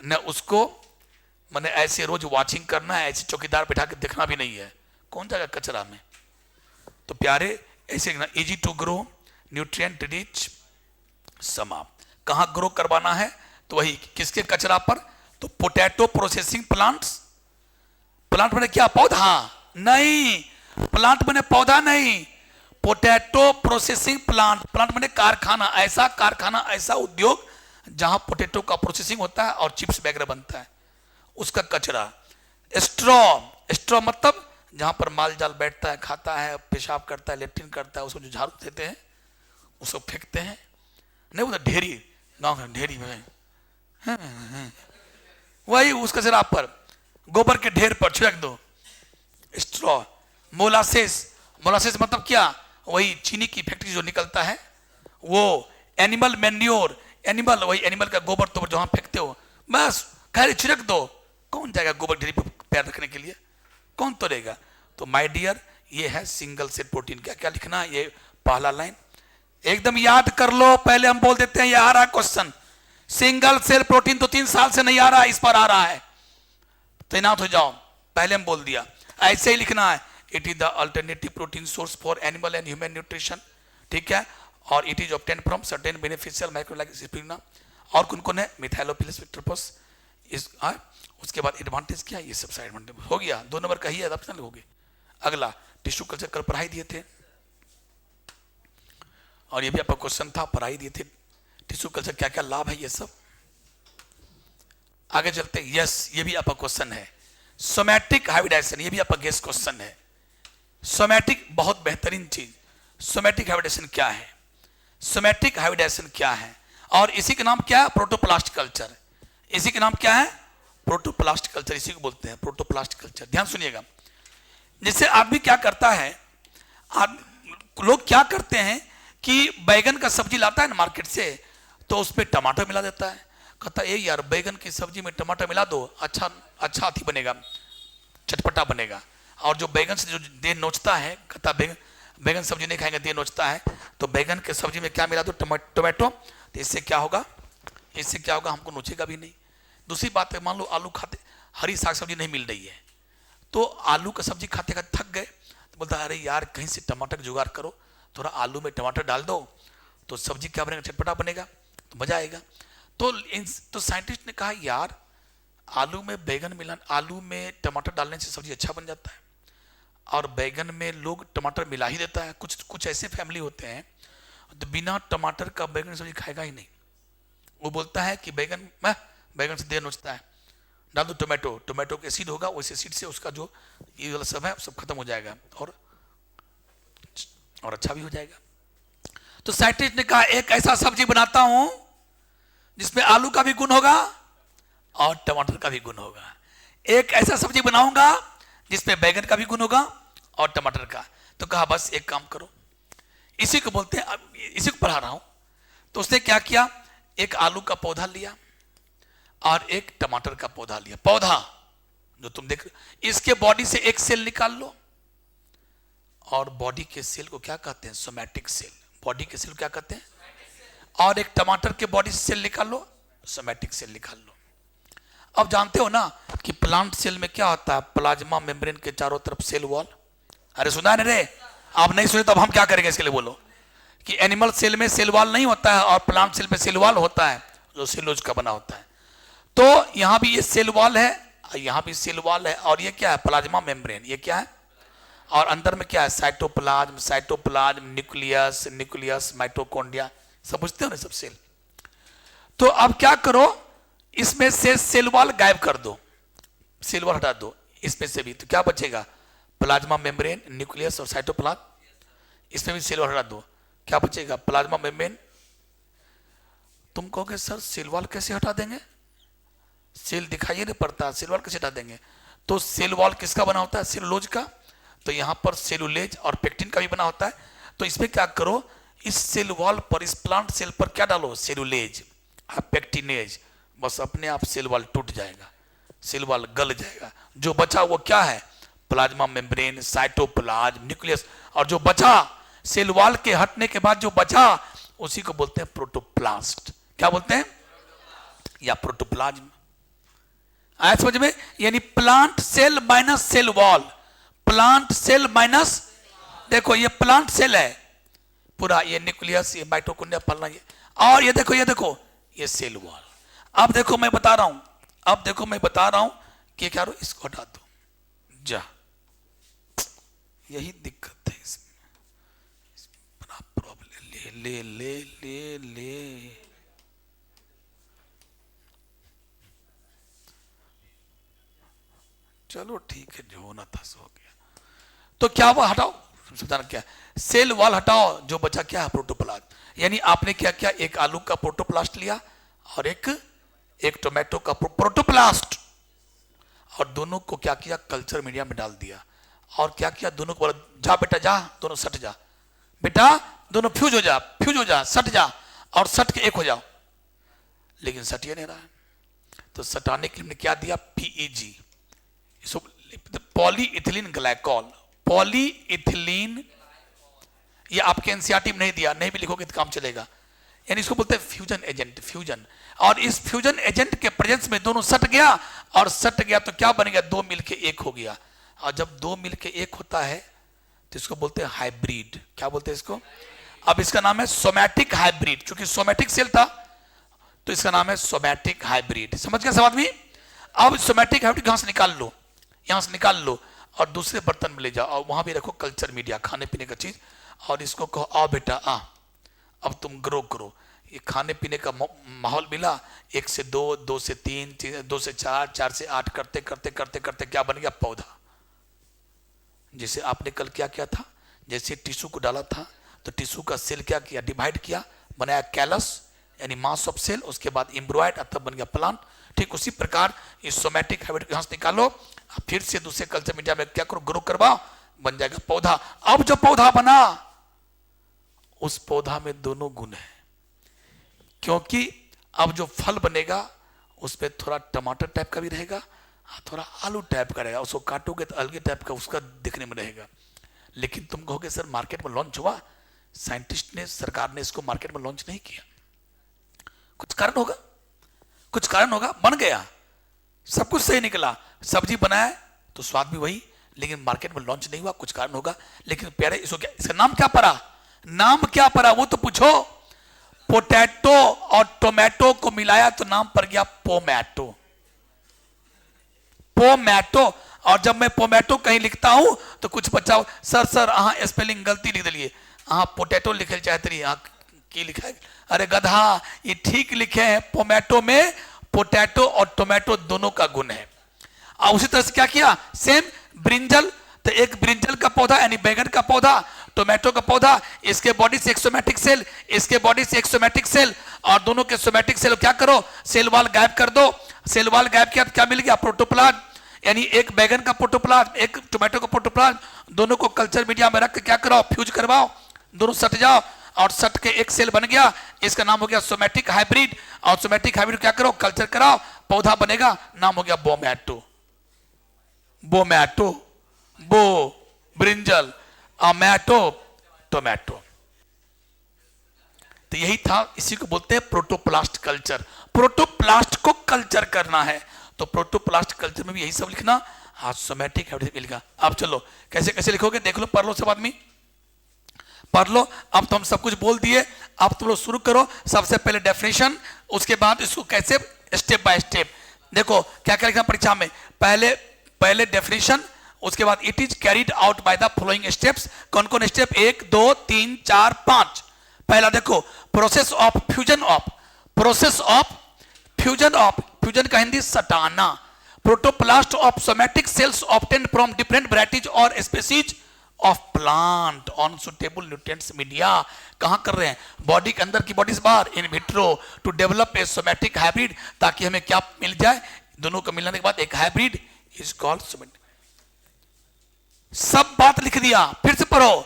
न उसको मैंने ऐसे रोज वॉचिंग करना है, ऐसे चौकीदार बैठा के देखना भी नहीं है, कौन जाएगा कचरा में। तो प्यारे ऐसे easy to grow, nutrient rich, समाप्त। कहां ग्रो करवाना है, तो वही किसके कचरा पर, तो पोटैटो प्रोसेसिंग प्लांट्स, प्लांट मैंने क्या, पौधा नहीं, प्लांट मैंने पौधा नहीं, पोटैटो प्रोसेसिंग प्लांट, प्लांट मैंने कारखाना, ऐसा उद्योग जहां पोटैटो का प्रोसेसिंग होता है और चिप्स वगैरह बनता है, उसका कचरा। स्ट्रॉ मतलब जहां पर माल जाल बैठता है, खाता है, पेशाब करता है, लेट्रिन करता है, उसको जो झाड़ू देते हैं उसको फेंकते हैं, नहीं उधर ढेरी, गाँव में ढेरी में वही उस कचरा पर, गोबर के ढेर पर छिड़क दो। स्ट्रॉ। मोलासेस, मोलासेस मतलब क्या, वही चीनी की फैक्ट्री जो निकलता है वो। एनिमल मैन्योर, एनिमल वही एनिमल का गोबर तो जहां फेंकते हो, बस खैर छिड़क दो, कौन जाएगा गोबर ढेरी पर पैर रखने के लिए, कौन तो रहेगा। तो माय डियर, ये है सिंगल सेल प्रोटीन। क्या क्या लिखना है, ये पहला लाइन एकदम याद कर लो, पहले हम बोल देते हैं ये आ रहा है क्वेश्चन। सिंगल सेल प्रोटीन तो 3 साल से नहीं आ रहा, इस पर आ रहा है, तैनात हो जाओ, पहले हम बोल दिया। ऐसे ही लिखना है, it is the alternative protein source for animal and human nutrition, ठीक है, और it is obtain from certain beneficial micro like. और कौन कौन है, मिथाइलोपिलस विक्टरपस, इस उसके बाद एडवांटेज क्या है, ये सब साइड एडवांटेज हो गया, 2 नंबर का ही ऑप्शनल हो गए। अगला टिश्यू कल्चर कल पढ़ाई दिए थे, और ये भी आपका क्वेश्चन था, पढ़ाई दिए थे टिश्यू कल्चर क्या क्या लाभ है, ये सब आगे चलते। यस, ये भी आपका क्वेश्चन है। सोमैटिक हाइब्रिडाइजेशन, ये भी आपका गेस क्वेश्चन है। सोमैटिक बहुत बेहतरीन चीज, सोमैटिक हाइब्रिडाइजेशन क्या है, सोमैटिक हाइब्रिडाइजेशन क्या है, और इसी का नाम क्या है, प्रोटोप्लास्ट कल्चर। इसी का नाम क्या है, प्रोटोप्लास्ट कल्चर, इसी को बोलते हैं प्रोटोप्लास्ट कल्चर। ध्यान सुनिएगा, जिससे आदमी क्या करता है, लोग क्या करते हैं कि बैगन का सब्जी लाता है ना मार्केट से, तो उसमें टमाटर मिला देता है, कहता है यार बैगन की सब्जी में टमाटर मिला दो, अच्छा अच्छा अथी बनेगा, चटपटा बनेगा। और जो बैगन से जो देह नोचता है, कहता बैगन सब्जी नहीं खाएंगे, देह नोचता है, तो बैगन के सब्जी में क्या मिला दो, टोमेटो, तो इससे क्या होगा, इससे क्या होगा, हमको नोचेगा भी नहीं। दूसरी बात है, मान लो आलू खाते, हरी साग सब्जी नहीं मिल रही है, तो आलू का सब्जी खाते खाते थक गए, तो बोलता है अरे यार कहीं से टमाटर जुगाड़ करो, थोड़ा आलू में टमाटर डाल दो, तो सब्जी क्या बनेगा, चटपटा बनेगा, तो मजा आएगा। तो साइंटिस्ट ने कहा यार आलू में बैगन मिला, आलू में टमाटर डालने से सब्जी अच्छा बन जाता है, और बैगन में लोग टमाटर मिला ही देता है। कुछ ऐसे फैमिली होते हैं तो बिना टमाटर का बैगन सब्जी खाएगा ही नहीं, वो बोलता है कि बैगन से देह नोचता है, डाल दो टोमेटो के एसिड होगा, उस एसिड से उसका जो ये वाला सब है सब खत्म हो जाएगा, और अच्छा भी हो जाएगा। तो साइंटिस्ट ने कहा एक ऐसा सब्जी बनाता हूं जिसमें आलू का भी गुण होगा और टमाटर का भी गुण होगा, एक ऐसा सब्जी बनाऊंगा जिसमें बैगन का भी गुण होगा और टमाटर का। तो कहा बस एक काम करो, इसी को बोलते हैं, इसी को पढ़ा रहा हूं। तो उसने क्या किया, एक आलू का पौधा लिया और एक टमाटर का पौधा लिया, पौधा जो तुम देख, इसके बॉडी से एक सेल निकाल लो, और बॉडी के सेल को क्या कहते हैं, सोमैटिक सेल, बॉडी के सेल क्या कहते हैं, और एक टमाटर के बॉडी से सेल निकाल लो, सोमैटिक सेल निकाल लो। अब जानते हो ना कि प्लांट सेल में क्या होता है, प्लाज्मा मेम्ब्रेन के चारों तरफ सेल वॉल, अरे सुना नहीं रे, आप नहीं सुने तो अब हम क्या करेंगे इसके लिए, बोलो कि एनिमल सेल में सेल वॉल नहीं होता है और प्लांट सेल में सेल वॉल होता है, जो सेलुलोज का बना होता है। तो यहां भी ये सेल वॉल है, यहां भी सेल वॉल है, और ये क्या है, प्लाज्मा मेम्ब्रेन, ये क्या है, और अंदर में क्या है, साइटोप्लाज्म, न्यूक्लियस, माइटोकॉन्ड्रिया, सब बुझते हो ना, सब सेल। तो अब क्या करो, इसमें से सेल वॉल गायब कर दो, सेल वॉल हटा दो इसमें से भी, तो क्या बचेगा, प्लाज्मा मेम्ब्रेन, न्यूक्लियस और साइटोप्लाज्म, इसमें भी सेल वॉल हटा दो, क्या बचेगा, प्लाज्मा मेम्ब्रेन। तुम कहोगे सर सेल वॉल कैसे हटा देंगे, सेल दिखाई नहीं पड़ता, सेल वॉल कैसे हटा देंगे। तो सेल वॉल किसका बना होता है, सेलुलोज का, तो यहां पर सेलुलेज और पेक्टिन का भी बना होता है। तो इसमें क्या करो, इस सेल वॉल पर, इस प्लांट सेल पर क्या डालो, सेलुलेज, पेक्टिनेज, बस अपने आप सेल वॉल टूट जाएगा, सेल वॉल गल जाएगा। जो बचा वो क्या है, प्लाज्मा मेम्ब्रेन, साइटोप्लाज्म, न्यूक्लियस, और जो बचा सेल वॉल के हटने के बाद जो बचा उसी को बोलते हैं प्रोटोप्लास्ट। क्या बोलते हैं, या प्रोटोप्लाज्म। आया समझ में, यानी plant cell minus cell wall, plant cell minus, देखो ये प्लांट सेल है पूरा, ये न्यूक्लियस, ये माइटोकॉन्ड्रिया, फलना, ये, और ये देखो ये सेल वॉल। अब देखो मैं बता रहा हूं, कि क्या करो, इसको हटा दो, जा, यही दिक्कत है इसमें, बड़ा प्रॉब्लम, ले चलो ठीक है, जो होना था सो हो गया। तो क्या हुआ, हटाओ, समझाना क्या, सेल वॉल हटाओ, जो बचा क्या है, प्रोटोप्लास्ट। यानी आपने क्या किया, एक आलू का प्रोटोप्लास्ट लिया और एक टोमेटो का प्रोटोप्लास्ट, और दोनों को क्या किया, कल्चर मीडिया में डाल दिया, और क्या किया, दोनों को बोला जा बेटा जा, दोनों सट जा बेटा, दोनों फ्यूज हो जा, सट जा, और सट के एक हो जाओ, लेकिन सट ये नहीं रहा है। तो सटाने के लिए क्या दिया, PEG, पॉलीइथिलीन ग्लाइकॉल, पॉलीइथिलीन, ये आपके एनसीईआरटी में नहीं दिया, नहीं भी लिखोगे तो काम चलेगा। यानी इसको बोलते हैं फ्यूजन एजेंट, फ्यूजन। और इस फ्यूजन एजेंट के प्रेजेंस में दोनों सट गया, और सट गया तो क्या बन गया, दो मिलके एक हो गया। और जब दो मिलके एक होता है तो इसको बोलते हैं हाइब्रिड। क्या बोलते हैं इसको? अब इसका नाम है सोमैटिक हाइब्रिड। क्योंकि सोमैटिक सेल था तो इसका नाम है सोमैटिक हाइब्रिड। समझ गया सब आदमी? अब सोमैटिक हाइब्रिड यहां से निकाल लो, यहां से निकाल लो और दूसरे बर्तन में ले जाओ और वहां भी रखो कल्चर मीडिया, खाने पीने का चीज, और इसको कहो आओ बेटा आ, अब तुम ग्रो करो। ये खाने पीने का माहौल मिला, 1 से 2, 2 से 3, 2 से 4, 4 से 8 करते करते करते करते क्या बन गया, पौधा। जैसे आपने कल क्या किया था, जैसे टिश्यू को डाला था तो टिश्यू का सेल क्या किया, डिवाइड किया, बनाया कैलस यानी मास ऑफ सेल, उसके बाद एम्ब्रॉयड, तब बन गया प्लांट। ठीक उसी प्रकार इस सोमैटिक हाइब्रिड यहां से निकालो, फिर से दूसरे कल्चर मीडिया में क्या करो, ग्रो करवाओ, बन जाएगा पौधा। अब जो पौधा बना उस पौधा में दोनों गुण है, क्योंकि अब जो फल बनेगा उसमें थोड़ा टमाटर टाइप का भी रहेगा, थोड़ा आलू टाइप का रहेगा, उसको काटोगे तो अलग टाइप का उसका दिखने में रहेगा। लेकिन तुम कहोगे सर मार्केट में लॉन्च हुआ, साइंटिस्ट ने, सरकार ने इसको मार्केट में लॉन्च नहीं किया, कुछ कारण होगा, कुछ कारण होगा, बन गया, सब कुछ सही निकला, सब्जी बनाया तो स्वाद भी वही, लेकिन मार्केट में लॉन्च नहीं हुआ, कुछ कारण होगा। लेकिन प्यारे इसको क्या, इसका नाम क्या पड़ा, नाम क्या पड़ा वो तो पूछो। पोटैटो और टोमेटो को मिलाया तो नाम पड़ गया पोमैटो, पोमैटो। और जब मैं पोमैटो कहीं लिखता हूं तो कुछ बचाओ, सर सर अहाँ स्पेलिंग गलती लिख दिलिए, अहाँ पोटैटो लिखे चाहते रहिए, अहाँ की लिखा है, अरे गधा ये ठीक लिखे हैं, पोमैटो में पोटैटो और टोमेटो दोनों का गुण है। और उसी तरह से क्या किया, सेम ब्रिंजल, तो एक ब्रिंजल का पौधा यानी बैगन का पौधा, टोमेटो का पौधा, इसके बॉडी से एक सोमैटिक सेल, इसके बॉडी से एक सोमैटिक सेल, और दोनों के सोमैटिक सेल क्या करो, सेल वाल गायब कर दो। सेल वाल गायब किया तो क्या मिल गया, प्रोटोप्लाज्म, यानी एक बैगन का प्रोटोप्लाज्म, एक टोमेटो का प्रोटोप्लाज्म, दोनों को कल्चर मीडिया में रख के क्या करो, फ्यूज करवाओ, दोनों सट जाओ और सट के एक सेल बन गया, इसका नाम हो गया सोमैटिक हाइब्रिड। और सोमैटिक हाइब्रिड क्या करो, कल्चर कराओ, पौधा बनेगा, नाम हो गया बोमैटो, बोमैटो, बो ब्रिंजल, अमैटो टोमेटो। तो यही था, इसी को बोलते हैं प्रोटोप्लास्ट कल्चर। प्रोटोप्लास्ट को कल्चर करना है तो प्रोटोप्लास्ट कल्चर में भी यही सब लिखना, हाँ सोमैटिक हाइब्रिड लिखा। अब चलो कैसे कैसे लिखोगे देख लो, पढ़ लो सब आदमी, पढ़ लो। अब तो हम सब कुछ बोल दिए, अब तुम लोग शुरू करो। सबसे पहले डेफिनेशन, उसके बाद इसको कैसे स्टेप बाय स्टेप देखो क्या क्या लिखना परीक्षा में। पहले डेफिनेशन, उसके बाद it is carried out by the following steps. कौन कौन स्टेप, 1 2 3 4 5। पहला देखो process of fusion of, process of fusion of, fusion का हिंदी सटाना। Protoplast of somatic cells obtained from different varieties और species of plant on suitable nutrients media. कहां कर रहे हैं, बॉडी के अंदर की बॉडी से बाहर, in vitro, to develop a somatic hybrid, ताकि हमें क्या मिल जाए, दोनों को मिलने के बाद एक हाइब्रिड इज कॉल्ड सोमैटिक। सब बात लिख दिया, फिर से पढ़ो।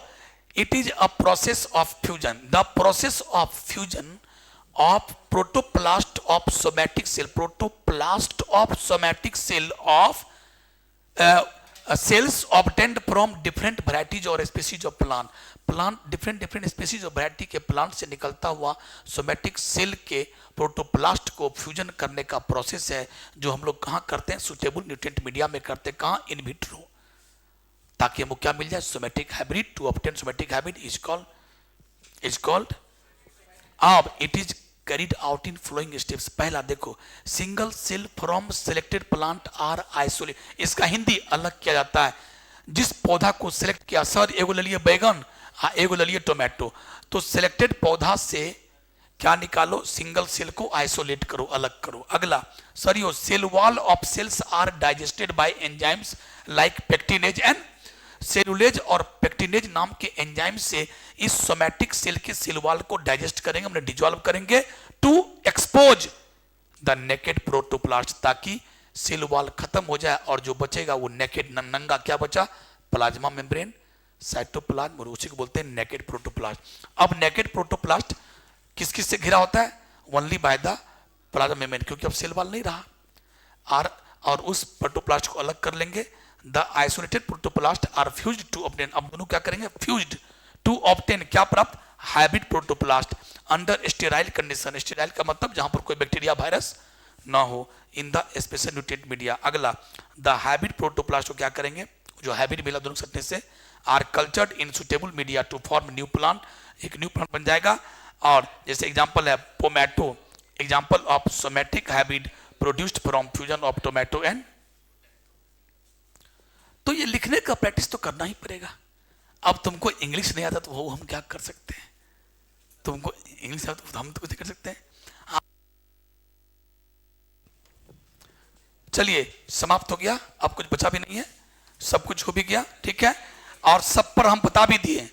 It is a process of fusion, the process of fusion of protoplast of somatic cell, protoplast of somatic cell of cells obtained from different varieties or species of plant different species of variety के plant से निकलता हुआ somatic cell के protoplast को fusion करने का process है, जो हम लोग कहाँ करते हैं, सुटेबल न्यूट्रिएंट मीडिया में करते हैं, कहाँ, इन विट्रो, ताकि हमको क्या मिल जाए, somatic hybrid. To obtain somatic hybrid is called अब it is carried out in following steps. पहला देखो, single cell from selected plant are isolate, इसका हिंदी अलग किया जाता है। जिस पौधा को सिलेक्ट किया, सर एगो ले लिए बैगन, एगो ले लिए टोमेटो, तो सिलेक्टेड पौधा से क्या निकालो, सिंगल सेल को आइसोलेट करो, अलग करो। अगला, सर यो cell wall of cells are digested by enzymes like pectinase and cellulase, और पेक्टिनेज नाम के एंजाइम से इस सोमैटिक सेल के सेल वॉल को डाइजेस्ट करेंगे, हमने डिजॉल्व करेंगे to expose the naked protoplast, ताकि सेल वॉल खत्म हो जाए और जो बचेगा वो नेकेड, नंगा क्या बचा, प्लाज्मा मेम्ब्रेन, साइटोप्लाज्म, और उसी को बोलते हैं नेकेड प्रोटोप्लास्ट। अब नेकेड प्रोटोप्लास्ट किस किस से घिरा होता है, only by the plasma membrane, क्योंकि अब सेल वॉल नहीं रहा। और उस प्रोटोप्लास्ट को अलग कर लेंगे, the isolated protoplast are fused to obtain, अब दोनों क्या करेंगे, फ्यूज्ड टू ऑब्टेन, क्या प्राप्त, hybrid protoplast under sterile condition, sterile का मतलब जहां पर कोई बैक्टीरिया वायरस ना हो, in the special nutrient media. अगला, द हाइब्रिड प्रोटोप्लास्ट को क्या करेंगे, जो हाइब्रिड मिला दोनों सटने से, are cultured in suitable media to form new plant, एक न्यू प्लांट बन जाएगा। और जैसे एग्जांपल है pomato, example of somatic hybrid produced from fusion of tomato and, तो ये लिखने का प्रैक्टिस तो करना ही पड़ेगा। अब तुमको इंग्लिश नहीं आता तो वो हम क्या कर सकते हैं, तुमको इंग्लिश आता तो हम तो कुछ कर सकते हैं। चलिए समाप्त हो गया, अब कुछ बचा भी नहीं है, सब कुछ हो भी गया, ठीक है। और सब पर हम बता भी दिए